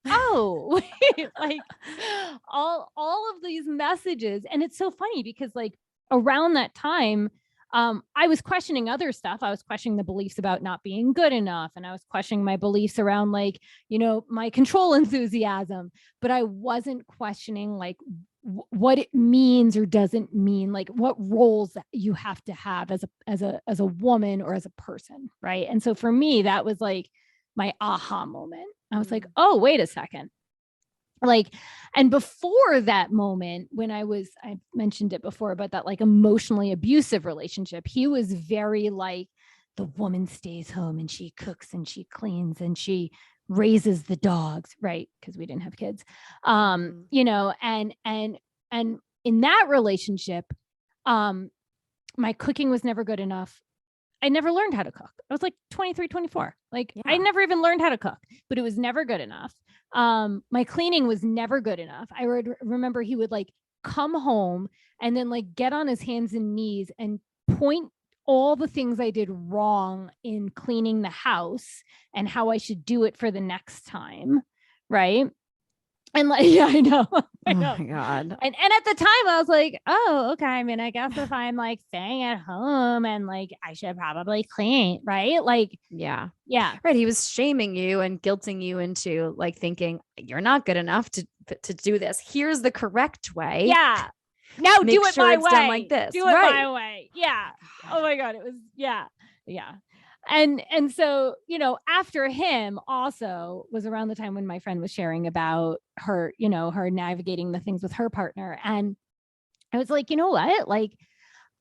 all of these messages. And it's so funny because like around that time, I was questioning other stuff. I was questioning the beliefs about not being good enough. And I was questioning my beliefs around like, my control enthusiasm, but I wasn't questioning like what it means or doesn't mean, like what roles that you have to have as a woman or as a person. Right. And so for me, that was like my aha moment. I was like, oh, wait a second. Like, and before that moment, when I mentioned it before about that like emotionally abusive relationship, he was very like, the woman stays home and she cooks and she cleans and she raises the dogs, right? Because we didn't have kids. And in that relationship, my cooking was never good enough. I never learned how to cook. I was like 23, 24. Like I never even learned how to cook, but it was never good enough. My cleaning was never good enough. I would remember he would like come home and then like get on his hands and knees and point all the things I did wrong in cleaning the house and how I should do it for the next time. Right. And like, yeah, I know. I Oh know. my God. And at the time I was like, oh, okay. I mean, I guess if I'm like staying at home and like I should probably clean, right? Like, Yeah. yeah. Right. He was shaming you and guilting you into like thinking you're not good enough to do this. Here's the correct way. Yeah. Now Make do it sure my it's done like way. this. Do it Right. my way. Yeah. God. Oh my God. It was, yeah. Yeah. And so, you know, after him also was around the time when my friend was sharing about her, you know, her navigating the things with her partner. And I was like, you know what? Like,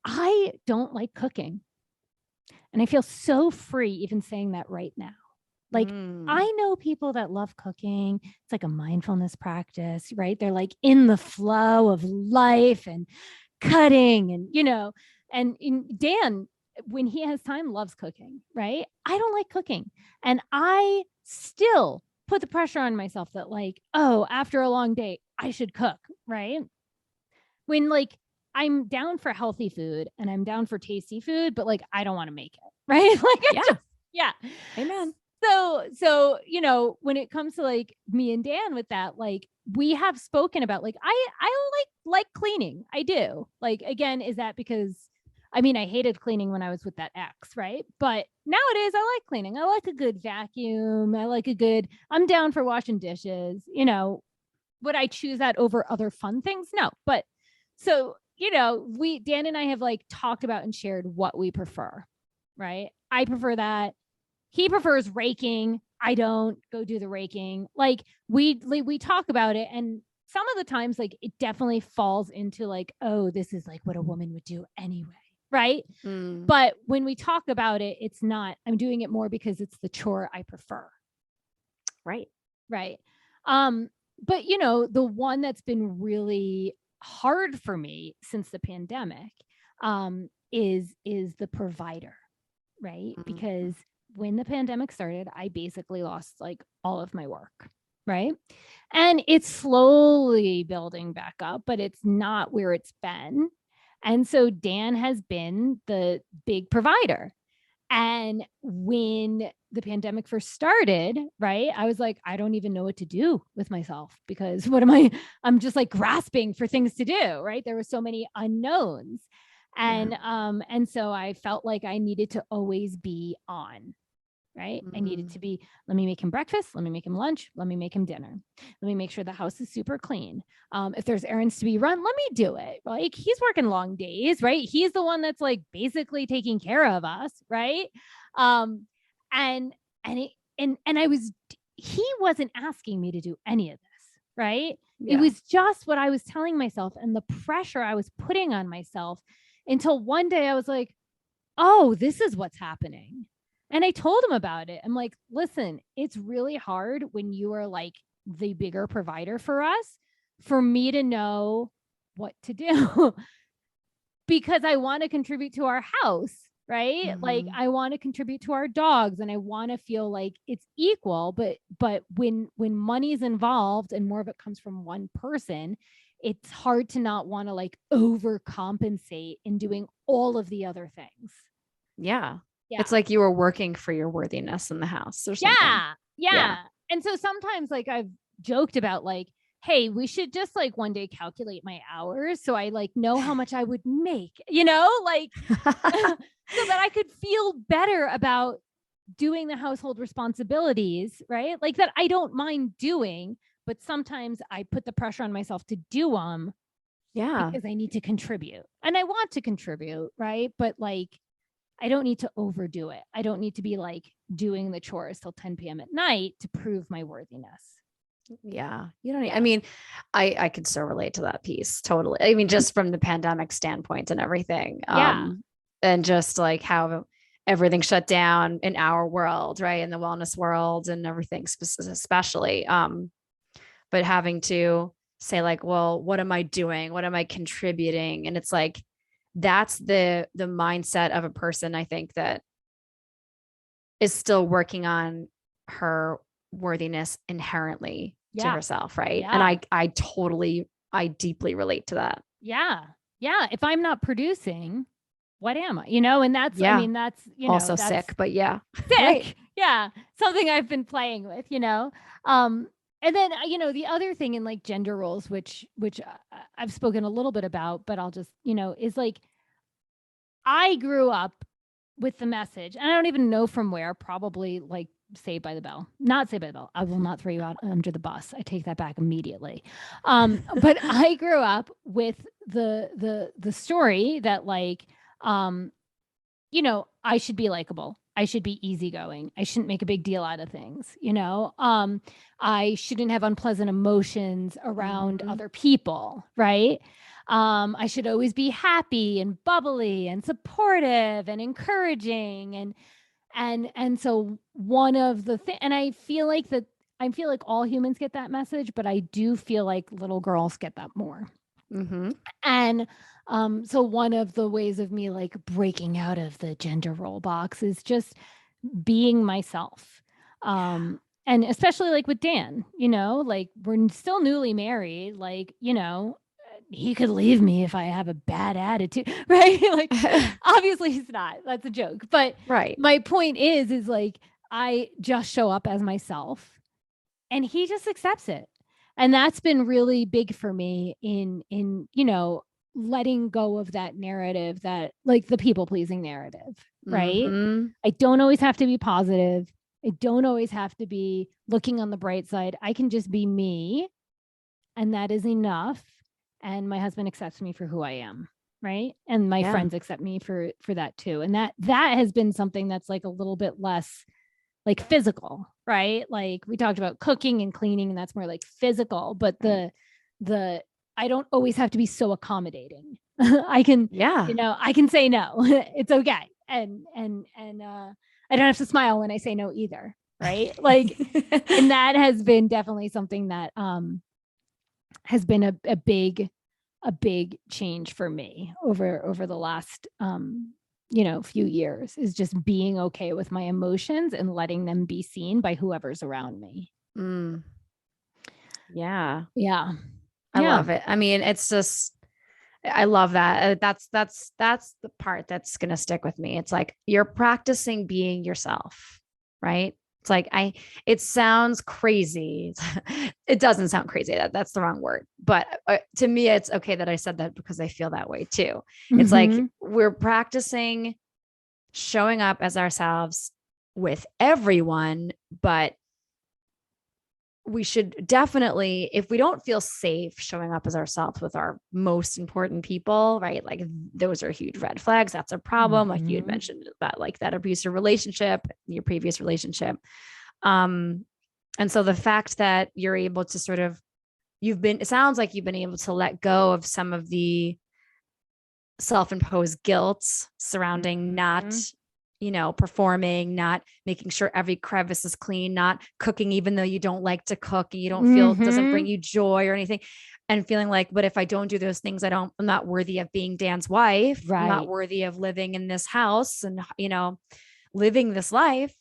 I don't like cooking. And I feel so free even saying that right now. Like, I know people that love cooking. It's like a mindfulness practice, right? They're like in the flow of life and cutting and, you know, and Dan, when he has time, loves cooking, right? I don't like cooking. And I still put the pressure on myself that like, oh, after a long day, I should cook, right? When like I'm down for healthy food and I'm down for tasty food, but like I don't want to make it, right? Like, Yeah. yeah. Amen. So, you know, when it comes to like me and Dan with that, like we have spoken about like I like cleaning. I do. Like again, is that because I mean I hated cleaning when I was with that ex, right? But nowadays I like cleaning. I like a good vacuum. I'm down for washing dishes, you know. Would I choose that over other fun things? No. But so, you know, Dan and I have like talked about and shared what we prefer, right? I prefer that. He prefers raking. I don't go do the raking. Like we talk about it, and some of the times like it definitely falls into like, oh, this is like what a woman would do anyway, right? But when we talk about it, it's not, I'm doing it more because it's the chore I prefer. Right. Right. But you know, the one that's been really hard for me since the pandemic is the provider, right? Because when the pandemic started, I basically lost like all of my work, right? And it's slowly building back up, but it's not where it's been. And so Dan has been the big provider. And when the pandemic first started, right, I was like, I don't even know what to do with myself because I'm just like grasping for things to do, right? There were so many unknowns. And so I felt like I needed to always be on, right? I needed to be, let me make him breakfast. Let me make him lunch. Let me make him dinner. Let me make sure the house is super clean. If there's errands to be run, let me do it. Like he's working long days, right? He's the one that's like basically taking care of us, right? And he wasn't asking me to do any of this, right? Yeah. It was just what I was telling myself and the pressure I was putting on myself until one day I was like, oh, this is what's happening. And I told him about it. I'm like, listen, it's really hard when you are like the bigger provider for us, for me to know what to do because I want to contribute to our house, right? Like I want to contribute to our dogs and I want to feel like it's equal, but when money's involved and more of it comes from one person, it's hard to not want to like overcompensate in doing all of the other things. Yeah. Yeah. It's like you were working for your worthiness in the house or something. Yeah. And so sometimes like I've joked about like, hey, we should just like one day calculate my hours so I like know how much I would make, you know, like so that I could feel better about doing the household responsibilities, right? Like that I don't mind doing, but sometimes I put the pressure on myself to do them. Yeah. Because I need to contribute and I want to contribute, right? But like I don't need to overdo it. I don't need to be like doing the chores till 10 p.m. at night to prove my worthiness. Yeah. You don't need, I mean, I could so relate to that piece. Totally. I mean, just from the pandemic standpoint and everything. And just like how everything shut down in our world, right? In the wellness world and everything, especially. But having to say like, well, what am I doing? What am I contributing? And it's like, that's the mindset of a person, I think, that is still working on her worthiness inherently to herself. Right. Yeah. And I deeply relate to that. Yeah. Yeah. If I'm not producing, what am I? You know, and that's, I mean, that's, you know, also that's sick, but yeah. Sick. Right. Yeah. Something I've been playing with, you know? And then, the other thing in like gender roles, which I've spoken a little bit about, but I'll just, is like, I grew up with the message, and I don't even know from where, probably like Saved by the Bell, not Saved by the Bell. I will not throw you out under the bus. I take that back immediately. But I grew up with the story that like, I should be likable. I should be easygoing. I shouldn't make a big deal out of things. I shouldn't have unpleasant emotions around other people. Right. I should always be happy and bubbly and supportive and encouraging. And so one of the things, and I feel like all humans get that message, but I do feel like little girls get that more. Mm-hmm. And so one of the ways of me like breaking out of the gender role box is just being myself. And especially like with Dan, like we're still newly married, like, he could leave me if I have a bad attitude, right? Like, obviously he's not, that's a joke. But right. My point is like, I just show up as myself and he just accepts it. And that's been really big for me in letting go of that narrative, that like the people pleasing narrative, right? Mm-hmm. I don't always have to be positive. I don't always have to be looking on the bright side. I can just be me, and that is enough. And my husband accepts me for who I am, right? And my friends accept me for that too. And that has been something that's like a little bit less like physical, right? Like we talked about cooking and cleaning, and that's more like physical, but the I don't always have to be so accommodating. I can, I can say no. It's okay. And I don't have to smile when I say no either. Right. Like, and that has been definitely something that has been a big change for me over the last few years, is just being okay with my emotions and letting them be seen by whoever's around me. Yeah. I love it. I mean, it's just, I love that. That's the part that's going to stick with me. It's like you're practicing being yourself, right? It's like it sounds crazy. It doesn't sound crazy. That's the wrong word. But to me, it's okay that I said that because I feel that way too. It's like we're practicing showing up as ourselves with everyone, but we should definitely, if we don't feel safe showing up as ourselves with our most important people, right? Like those are huge red flags. That's a problem. Like you had mentioned about like that abusive relationship, your previous relationship. And so the fact that you're able to sort of, it sounds like you've been able to let go of some of the self-imposed guilt surrounding not performing, not making sure every crevice is clean, not cooking, even though you don't like to cook and you don't feel, doesn't bring you joy or anything. And feeling like, but if I don't do those things, I'm not worthy of being Dan's wife. Right. I'm not worthy of living in this house and, living this life.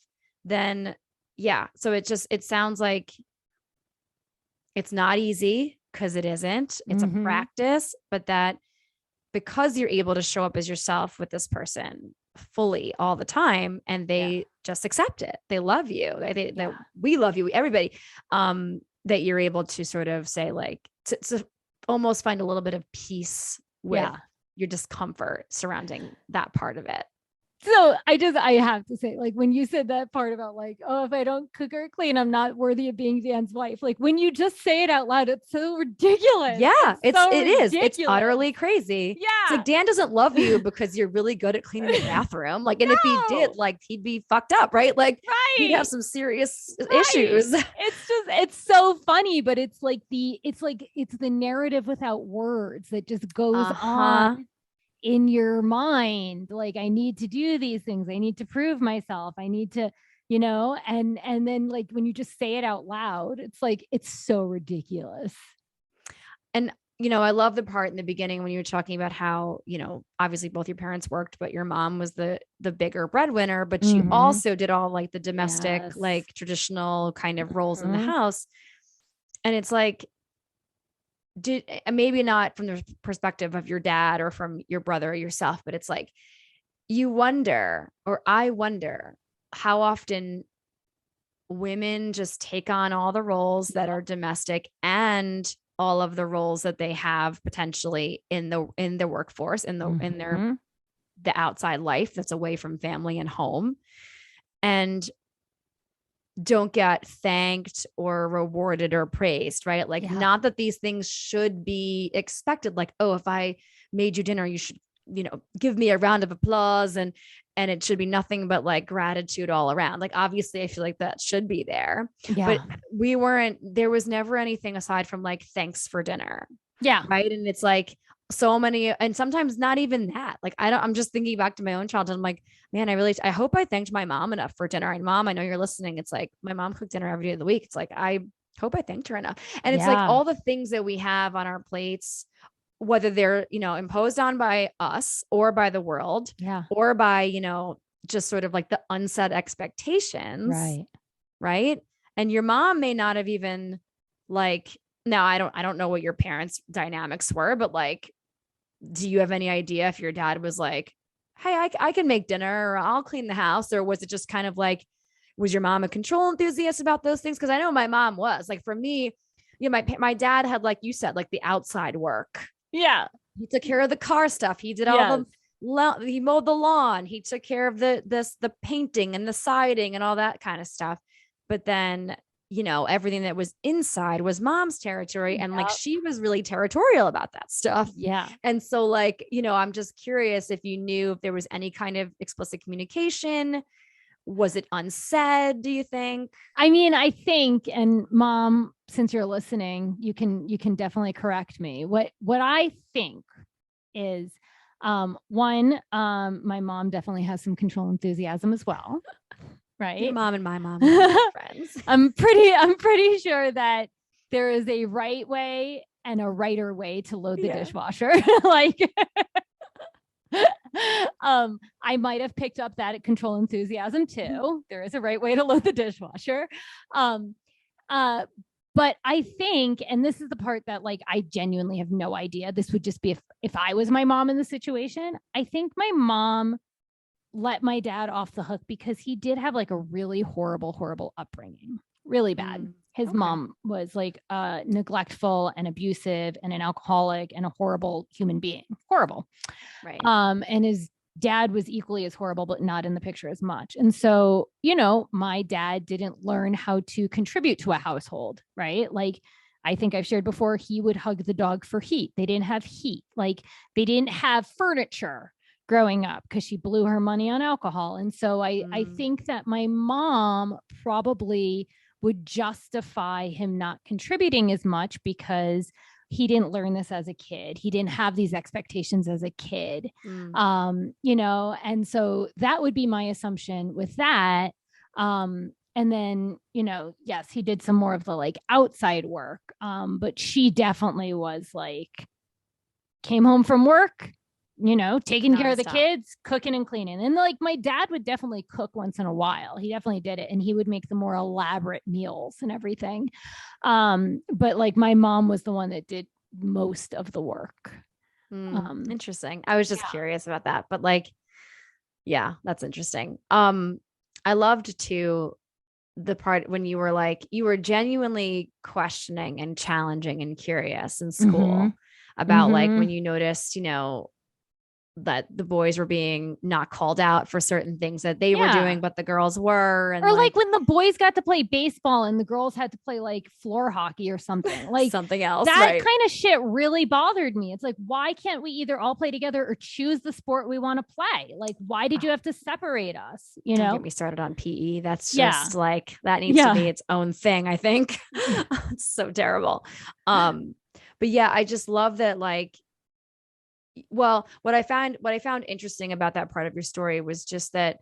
Then so it sounds like it's not easy, because it isn't, it's a practice, but that because you're able to show up as yourself with this person fully all the time, and they just accept it. They love you. That we love you, everybody. That you're able to sort of say like, to almost find a little bit of peace with your discomfort surrounding that part of it. So I have to say, like, when you said that part about like, oh, if I don't cook or clean, I'm not worthy of being Dan's wife. Like when you just say it out loud, it's so ridiculous. Yeah, it is. It's utterly crazy. Yeah. It's like Dan doesn't love you because you're really good at cleaning the bathroom. Like, and if he did, like, he'd be fucked up, right? Like he'd have some serious issues. It's so funny, but it's the narrative without words that just goes on in your mind. Like, I need to do these things. I need to prove myself. I need to, and then like when you just say it out loud, it's like, it's so ridiculous. And, I love the part in the beginning when you were talking about how, obviously both your parents worked, but your mom was the bigger breadwinner, but she also did all like the domestic, like traditional kind of roles in the house. And it's like, maybe not from the perspective of your dad or from your brother or yourself, but it's like, I wonder how often women just take on all the roles that are domestic and all of the roles that they have potentially in the workforce, in their the outside life that's away from family and home, and don't get thanked or rewarded or praised, right? Like, not that these things should be expected. Like, oh, if I made you dinner, you should, give me a round of applause, and it should be nothing but like gratitude all around. Like, obviously I feel like that should be there, but there was never anything aside from like, thanks for dinner. Yeah. Right. And it's like, so many, and sometimes not even that. Like, I'm just thinking back to my own childhood. I'm like, man, I hope I thanked my mom enough for dinner. And mom, I know you're listening. It's like, my mom cooked dinner every day of the week. It's like, I hope I thanked her enough. And it's like all the things that we have on our plates, whether they're, imposed on by us or by the world, or by, just sort of like the unsaid expectations. Right. Right. And your mom may not have even like, now I don't know what your parents' dynamics were, but like, do you have any idea if your dad was like, hey, I can make dinner, or I'll clean the house? Or was it just kind of like, was your mom a control enthusiast about those things? Cause I know my mom was. Like, for me, my dad had, like you said, like the outside work. Yeah. He took care of the car stuff. He did all he mowed the lawn. He took care of the painting and the siding and all that kind of stuff. But then, everything that was inside was mom's territory. And like, she was really territorial about that stuff. Yeah. And so like, I'm just curious if you knew if there was any kind of explicit communication. Was it unsaid, do you think? I mean, I think, and mom, since you're listening, you can definitely correct me. What I think is, one, my mom definitely has some control enthusiasm as well. Right. Your mom and my mom are friends. I'm pretty sure that there is a right way and a righter way to load the dishwasher. Like, I might have picked up that control enthusiasm too. There is a right way to load the dishwasher. But I think, and this is the part that like, I genuinely have no idea. This would just be if I was my mom in the situation. I think my mom let my dad off the hook because he did have like a really horrible upbringing, really bad. His mom was like neglectful and abusive and an alcoholic and a horrible human being. Horrible. Right. And his dad was equally as horrible, but not in the picture as much. And so, my dad didn't learn how to contribute to a household, right? Like, I think I've shared before, he would hug the dog for heat. They didn't have heat. Like, they didn't have furniture growing up because she blew her money on alcohol. And so I think that my mom probably would justify him not contributing as much because he didn't learn this as a kid. He didn't have these expectations as a kid. And so that would be my assumption with that. And then, yes, he did some more of the like outside work. But she definitely was like, came home from work, taking care of the kids, cooking and cleaning. And like, my dad would definitely cook once in a while. He definitely did it. And he would make the more elaborate meals and everything. But like, my mom was the one that did most of the work. Interesting. I was just curious about that, but like, yeah, that's interesting. I loved too the part when you were like, you were genuinely questioning and challenging and curious in school about like when you noticed, that the boys were being not called out for certain things that they were doing, but the girls were. And or like when the boys got to play baseball and the girls had to play like floor hockey or something, like something else. That kind of shit really bothered me. It's like, why can't we either all play together or choose the sport we want to play? Like, why did you have to separate us? Don't get me started on PE. That's just like, that needs to be its own thing, I think. It's so terrible. But yeah, I just love that. Like, well, what I found interesting about that part of your story was just that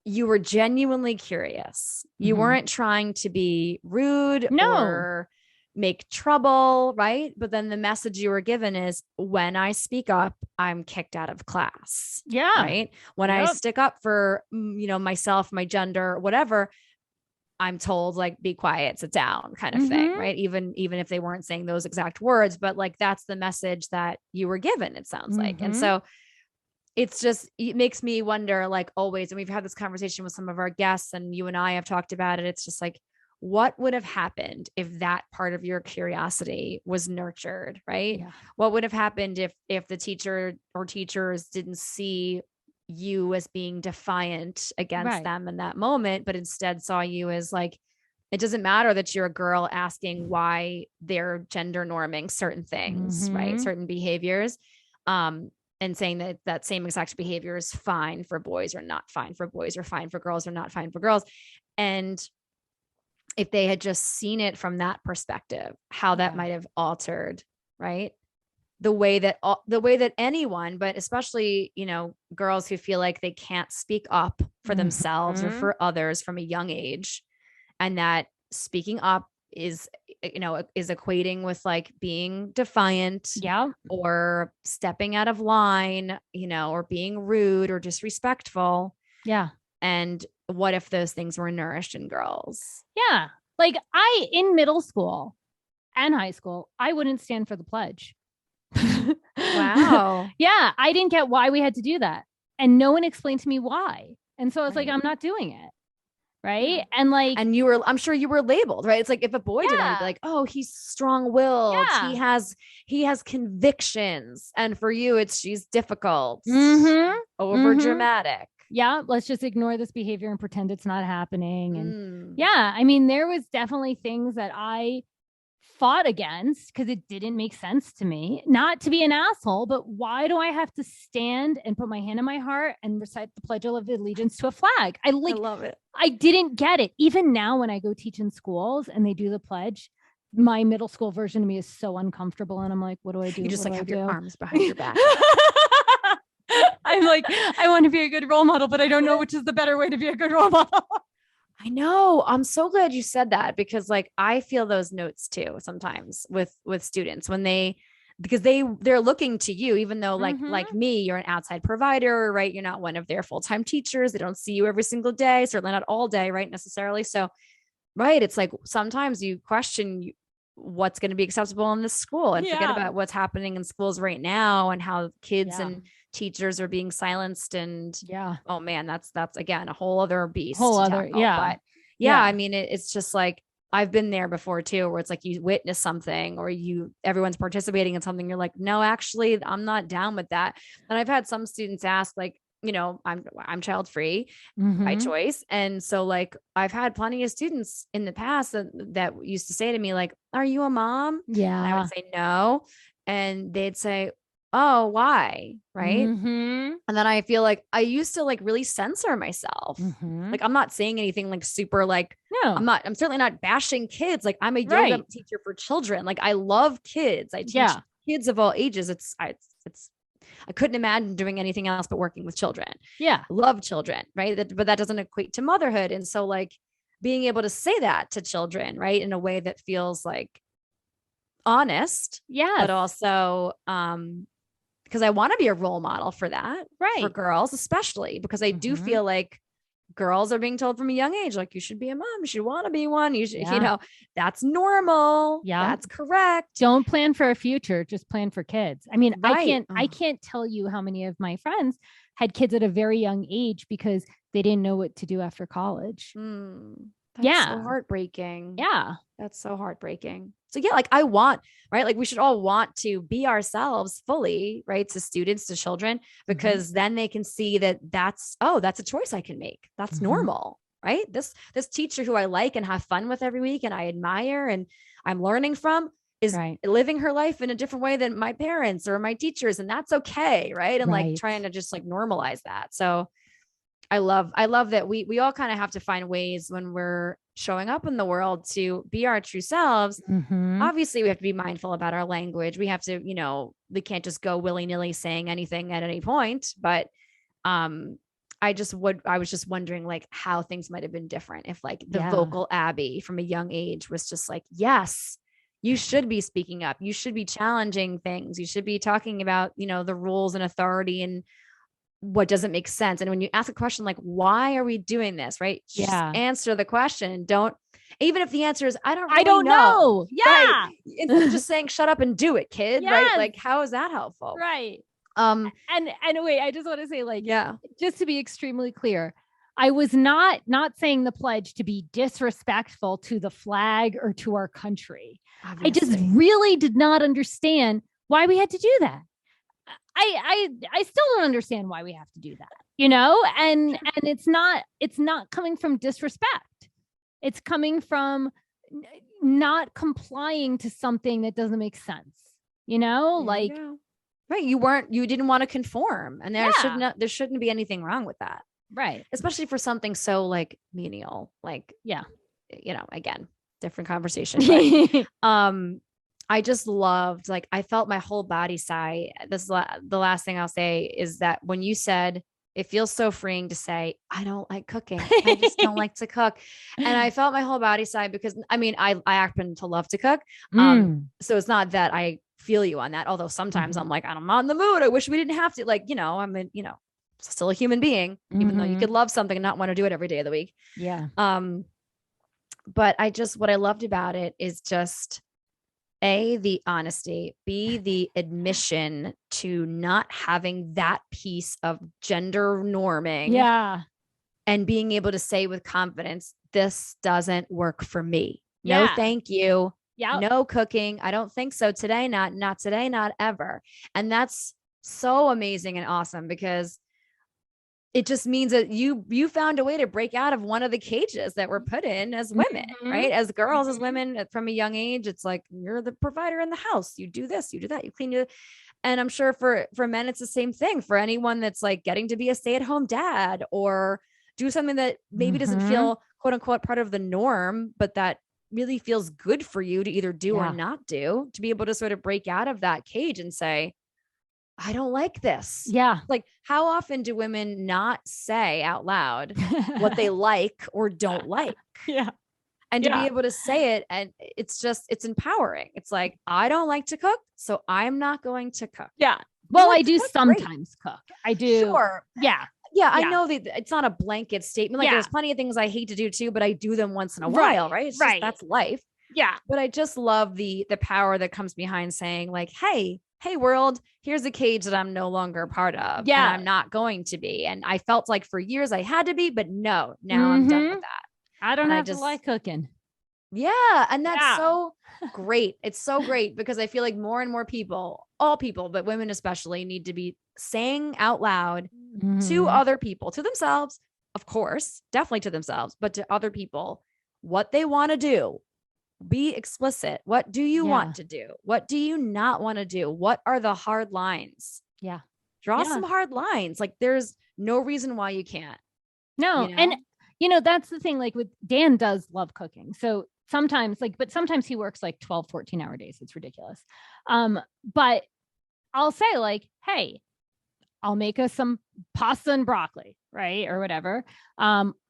you were genuinely curious. You weren't trying to be rude or make trouble, right? But then the message you were given is, when I speak up, I'm kicked out of class. Yeah. Right. When I stick up for, myself, my gender, whatever, I'm told like, be quiet, sit down kind of thing. Right. Even if they weren't saying those exact words, but like, that's the message that you were given, it sounds like. And so it makes me wonder, like always, and we've had this conversation with some of our guests and you and I have talked about it. It's just like, what would have happened if that part of your curiosity was nurtured, right? Yeah. What would have happened if the teacher or teachers didn't see you as being defiant against Right. them in that moment, but instead saw you as like, it doesn't matter that you're a girl asking why they're gender norming certain things, right? Mm-hmm. Certain behaviors. And saying that that same exact behavior is fine for boys or not fine for boys, or fine for girls or not fine for girls. And if they had just seen it from that perspective, how that Yeah. might have altered, right? The way that anyone, but especially, girls who feel like they can't speak up for themselves or Mhm. for others from a young age, and that speaking up is equating with like being defiant Yeah. or stepping out of line, or being rude or disrespectful. Yeah. And what if those things were nourished in girls? Yeah. Like in middle school and high school, I wouldn't stand for the pledge. Wow. Yeah. I didn't get why we had to do that. And no one explained to me why. And so I was like, Right. I'm not doing it. Right. Yeah. And like, And I'm sure you were labeled, right? It's like if a boy did that, you'd be like, oh, he's strong-willed. Yeah. He has convictions. And for you, she's difficult, Mhm. over dramatic. Yeah, let's just ignore this behavior and pretend it's not happening. And Mm. yeah, I mean, there was definitely things that I fought against because it didn't make sense to me. Not to be an asshole, but why do I have to stand and put my hand in my heart and recite the Pledge of Allegiance to a flag? I love it. I didn't get it. Even now, when I go teach in schools and they do the pledge, my middle school version of me is so uncomfortable. And I'm like, what do I do? You just What like do I have do? your arms behind your back. I'm like, I want to be a good role model, but I don't know which is the better way to be a good role model. I know. I'm so glad you said that, because like I feel those notes too sometimes with students when because they're looking to you, even though like me, you're an outside provider, right? You're not one of their full-time teachers. They don't see you every single day, certainly not all day, right? Necessarily. So, right. It's like sometimes you question what's going to be acceptable in this school and forget about what's happening in schools right now and how kids and teachers are being silenced. And oh man, that's again a whole other beast. But I mean, it's just like I've been there before too, where it's like you witness something or everyone's participating in something. You're like, no, actually, I'm not down with that. And I've had some students ask, like, I'm child free by choice. And so like, I've had plenty of students in the past that used to say to me, like, are you a mom? Yeah. And I would say no. And they'd say, oh, why? Right. And then I feel like I used to like really censor myself. Like, I'm not saying anything like super like, no, I'm certainly not bashing kids. Like, I'm a yoga teacher for children. Like, I love kids. I teach kids of all ages. I couldn't imagine doing anything else but working with children. Yeah. I love children. Right. But that doesn't equate to motherhood. And so like being able to say that to children, right, in a way that feels like honest. Yeah. But also, because I want to be a role model for that, right? For girls, especially because I do feel like girls are being told from a young age, like, you should be a mom, you should want to be one. You should, that's normal. Yeah. That's correct. Don't plan for a future, just plan for kids. I mean, I can't tell you how many of my friends had kids at a very young age because they didn't know what to do after college. That's so heartbreaking. Yeah. That's so heartbreaking. So yeah, like I want, right? Like we should all want to be ourselves fully, right? To students, to children, because then they can see that that's a choice I can make. That's normal, right? This teacher who I like and have fun with every week and I admire and I'm learning from is living her life in a different way than my parents or my teachers. And that's okay. Right. And like trying to just like normalize that. So I love that we all kind of have to find ways when we're showing up in the world to be our true selves. Obviously we have to be mindful about our language. We have to, we can't just go willy-nilly saying anything at any point, but, I was just wondering like how things might've been different if like the vocal Abby from a young age was just like, yes, you should be speaking up. You should be challenging things. You should be talking about, the rules and authority and what doesn't make sense. And when you ask a question like, why are we doing this? Right. Just answer the question. Don't, even if the answer is, I don't know. Yeah. Right? Instead of just saying, shut up and do it, kid. Right. Like, how is that helpful? Right. and wait, I just want to say, like, yeah, just to be extremely clear, I was not saying the pledge to be disrespectful to the flag or to our country. obviously. I just really did not understand why we had to do that. I still don't understand why we have to do that, you know? And it's not coming from disrespect. It's coming from not complying to something that doesn't make sense, you know? There like, you go. Right. You didn't want to conform. And there shouldn't be anything wrong with that. right. Especially for something so like menial, like, Yeah. Again, different conversation. But, I just loved, like, I felt my whole body sigh. This is the last thing I'll say is that when you said, it feels so freeing to say, I don't like cooking. I just don't like to cook. And I felt my whole body sigh because I mean, I happen to love to cook. So it's not that I feel you on that. Although sometimes I'm like, I'm not in the mood. I wish we didn't have to, like, I'm still a human being, even though you could love something and not want to do it every day of the week. Yeah. But what I loved about it is just A, the honesty, B, the admission to not having that piece of gender norming. Yeah. And being able to say with confidence, this doesn't work for me. No, thank you. Yeah. No cooking. I don't think so today. Not today, not ever. And that's so amazing and awesome because it just means that you found a way to break out of one of the cages that we're put in as women, right? As girls, as women from a young age, it's like, you're the provider in the house. You do this, you do that, you clean. And I'm sure for men, it's the same thing. For anyone that's like getting to be a stay-at-home dad or do something that maybe doesn't feel quote unquote part of the norm, but that really feels good for you to either do or not do, to be able to sort of break out of that cage and say, I don't like this. Yeah. Like, how often do women not say out loud what they like or don't like? Yeah. And to be able to say it, and it's empowering. It's like, I don't like to cook, so I'm not going to cook. Yeah. Well, I do sometimes cook. I do. Sure. Yeah. Yeah. I know that it's not a blanket statement. Like, there's plenty of things I hate to do too, but I do them once in a while, right? It's just, that's life. Yeah. But I just love the power that comes behind saying, like, hey world, here's a cage that I'm no longer a part of. Yeah. And I'm not going to be. And I felt like for years I had to be, but no, now I'm done with that. I don't have to like cooking. Yeah. And that's so great. It's so great because I feel like more and more people, all people, but women especially, need to be saying out loud to other people, to themselves, of course, definitely to themselves, but to other people, what they want to do. Be explicit. What do you want to do? What do you not want to do? What are the hard lines? Yeah. Draw some hard lines. Like, there's no reason why you can't. No. And that's the thing, like, with Dan does love cooking. So sometimes but sometimes he works like 12, 14-hour days. It's ridiculous. But I'll say, like, hey, I'll make us some pasta and broccoli, right? Or whatever.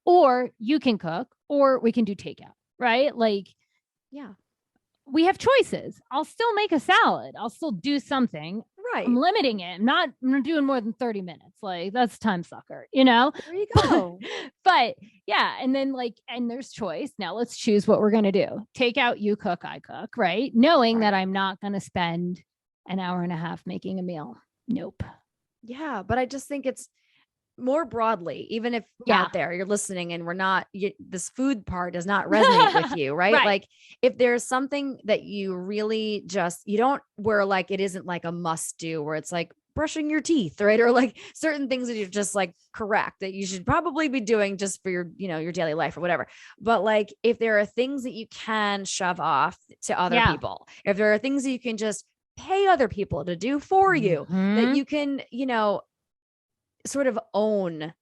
Or you can cook, or we can do takeout, right? Like, we have choices. I'll still make a salad. I'll still do something. Right. I'm limiting it. I'm not doing more than 30 minutes. Like, that's time sucker, There you go. But yeah. And then and there's choice. Now let's choose what we're going to do. Take out, you cook, I cook, right? Knowing that I'm not going to spend an hour and a half making a meal. Nope. Yeah. But I just think it's more broadly, even if out there you're listening and this food part does not resonate with you, right? Like, if there's something that you really where like, it isn't like a must do, where it's like brushing your teeth, right? Or like certain things that you're just like correct that you should probably be doing just for your, your daily life or whatever. But like, if there are things that you can shove off to other people, if there are things that you can just pay other people to do for you, that you can, sort of own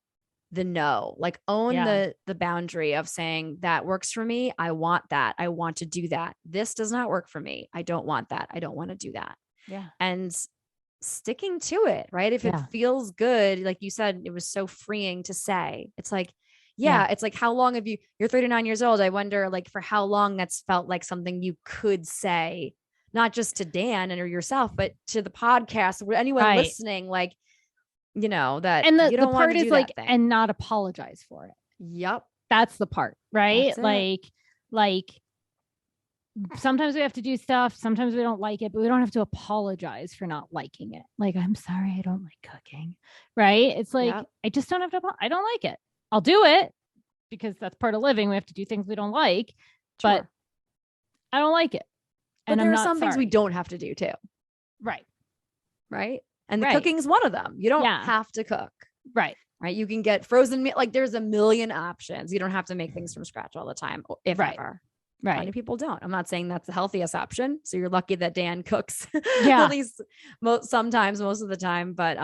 the no, like own the boundary of saying, that works for me. I want that. I want to do that. This does not work for me. I don't want that. I don't want to do that. Yeah. And sticking to it, right? If it feels good, like you said, it was so freeing to say. It's like, it's like, how long have you're 39 years old. I wonder, like, for how long that's felt like something you could say, not just to Dan or yourself, but to the podcast, anyone listening, like, that. And you don't the part want to is like, and not apologize for it. Yep. That's the part, right? Like sometimes we have to do stuff. Sometimes we don't like it, but we don't have to apologize for not liking it. Like, I'm sorry, I don't like cooking. Right. It's like, Yep. I just don't have to, I don't like it. I'll do it because that's part of living. We have to do things we don't like, but Sure. I don't like it. But And I'm there are not some things we sorry. don't have to do too. Right. Right. And the Right. cooking is one of them. You don't Yeah. have to cook. Right. Right. You can get frozen meat. Like there's a million options. You don't have to make things from scratch all the time, if Right. ever. Right. Many people don't. I'm not saying that's the healthiest option. So you're lucky that Dan cooks Yeah. at least sometimes, most of the time. But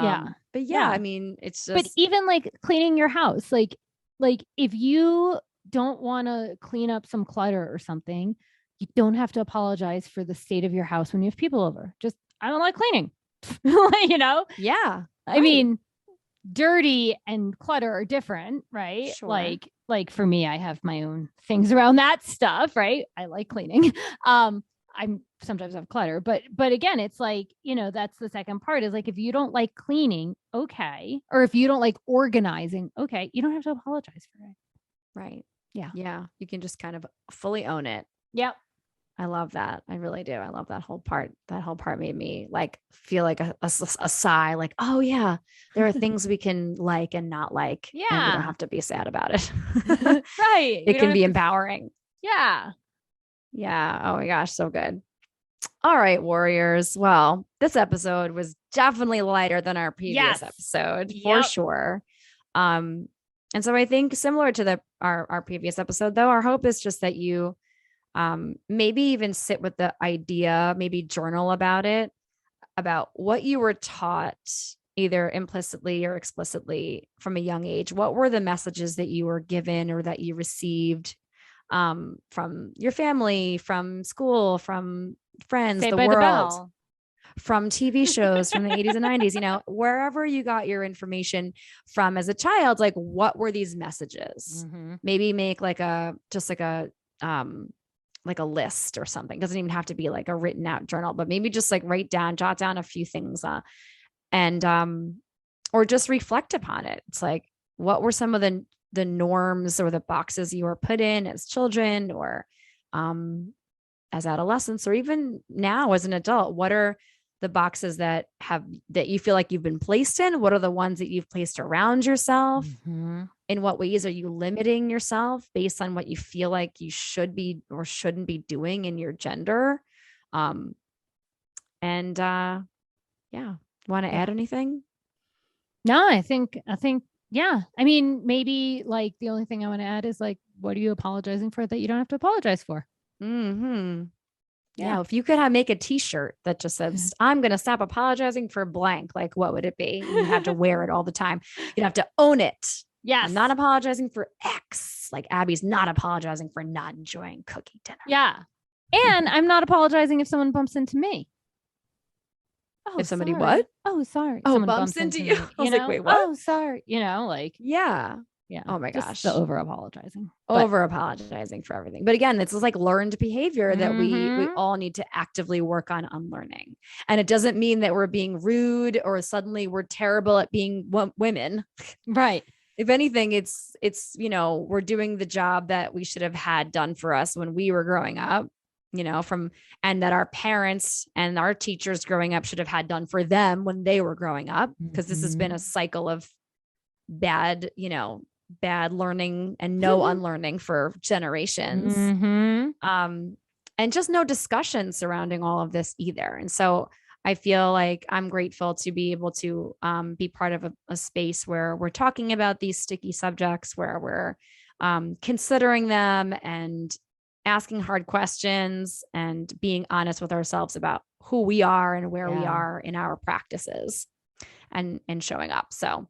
yeah, I mean, it's just. But even like cleaning your house, like if you don't want to clean up some clutter or something, you don't have to apologize for the state of your house when you have people over. Just, I don't like cleaning. You know? Yeah. I mean, dirty and clutter are different, right? Sure. Like for me, I have my own things around that stuff, right? I like cleaning. I'm sometimes have clutter, but again, it's like, you know, that's the second part is like, if you don't like cleaning, okay. Or if you don't like organizing, okay, you don't have to apologize for it. Right. Yeah. Yeah. You can just kind of fully own it. Yep. I love that. I really do. I love that whole part. That whole part made me like feel like a sigh, like, oh yeah, there are things we can like and not like. Yeah. And we don't have to be sad about it. Right. It can be empowering. Yeah. Yeah. Oh my gosh. So good. All right, warriors. Well, this episode was definitely lighter than our previous episode for sure. And so I think similar to our previous episode, though, our hope is just that you maybe even sit with the idea, maybe journal about it, about what you were taught either implicitly or explicitly from a young age. What were the messages that you were given or that you received from your family, from school, from friends, Saved the by world, the Bell. from TV shows from the 80s and 90s, you know, wherever you got your information from as a child, like what were these messages? Mm-hmm. Maybe make like a list or something. Doesn't even have to be like a written out journal, but maybe just like jot down a few things and or just reflect upon it. It's like, what were some of the norms or the boxes you were put in as children or as adolescents, or even now as an adult? What are the boxes that you feel like you've been placed in? What are the ones that you've placed around yourself? Mm-hmm. In what ways are you limiting yourself based on what you feel like you should be or shouldn't be doing in your gender? Yeah. Want to add anything? No, I think, yeah. I mean, maybe like the only thing I want to add is like, what are you apologizing for that you don't have to apologize for? Mm-hmm. Yeah. If you could make a t-shirt that just says, I'm going to stop apologizing for blank, like what would it be? You have to wear it all the time. You'd have to own it. Yes. I'm not apologizing for X. Like Abby's not apologizing for not enjoying cookie dinner. Yeah. And I'm not apologizing if someone bumps into me. If somebody sorry. what? Oh, sorry. Oh, someone bumps into you. I was like, wait, what? Oh, sorry. You know, like, yeah. Yeah. Oh my gosh. The over apologizing. Over apologizing for everything. But again, this is like learned behavior that we all need to actively work on unlearning. And it doesn't mean that we're being rude or suddenly we're terrible at being women. Right. If anything, it's, you know, we're doing the job that we should have had done for us when we were growing up, you know, and that our parents and our teachers growing up should have had done for them when they were growing up. Because this has been a cycle of bad learning and no unlearning for generations. And just no discussion surrounding all of this either. And so I feel like I'm grateful to be able to be part of a space where we're talking about these sticky subjects, where we're considering them and asking hard questions and being honest with ourselves about who we are and where we are in our practices and showing up. So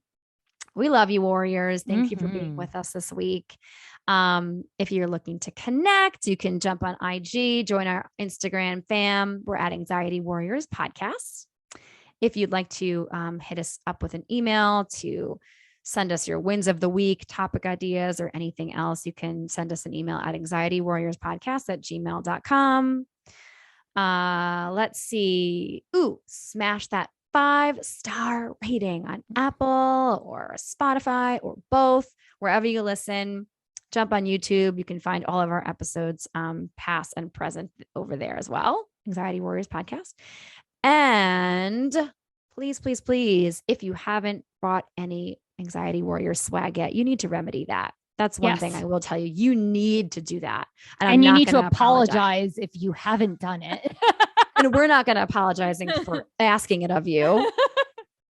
we love you, warriors. Thank you for being with us this week. If you're looking to connect, you can jump on IG, join our Instagram fam. We're at Anxiety Warriors Podcast. If you'd like to hit us up with an email to send us your wins of the week, topic ideas, or anything else, you can send us an email at anxietywarriorspodcast@gmail.com. Let's see. Smash that 5-star rating on Apple or Spotify or both, wherever you listen. jump on YouTube. You can find all of our episodes, past and present, over there as well. Anxiety Warriors Podcast. And please, please, please, if you haven't bought any Anxiety Warriors swag yet, you need to remedy that. That's one thing I will tell you. You need to do that. And you need to apologize if you haven't done it. And we're not going to apologize for asking it of you,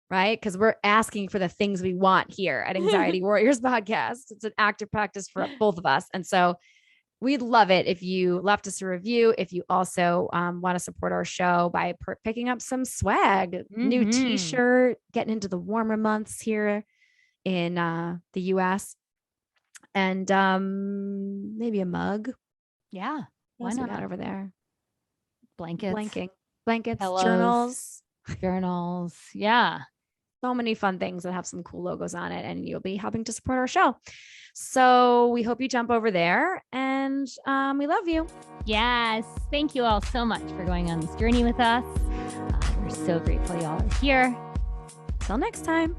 right? Because we're asking for the things we want here at Anxiety Warriors Podcast. It's an active practice for both of us. And so we'd love it if you left us a review. If you also want to support our show by picking up some swag, new t-shirt, getting into the warmer months here in the US. And maybe a mug. Yeah. Why not? Got over there? Blankets, pillows, journals. Yeah. So many fun things that have some cool logos on it, and you'll be helping to support our show. So we hope you jump over there, and we love you. Yes. Thank you all so much for going on this journey with us. We're so grateful y'all are here. Till next time.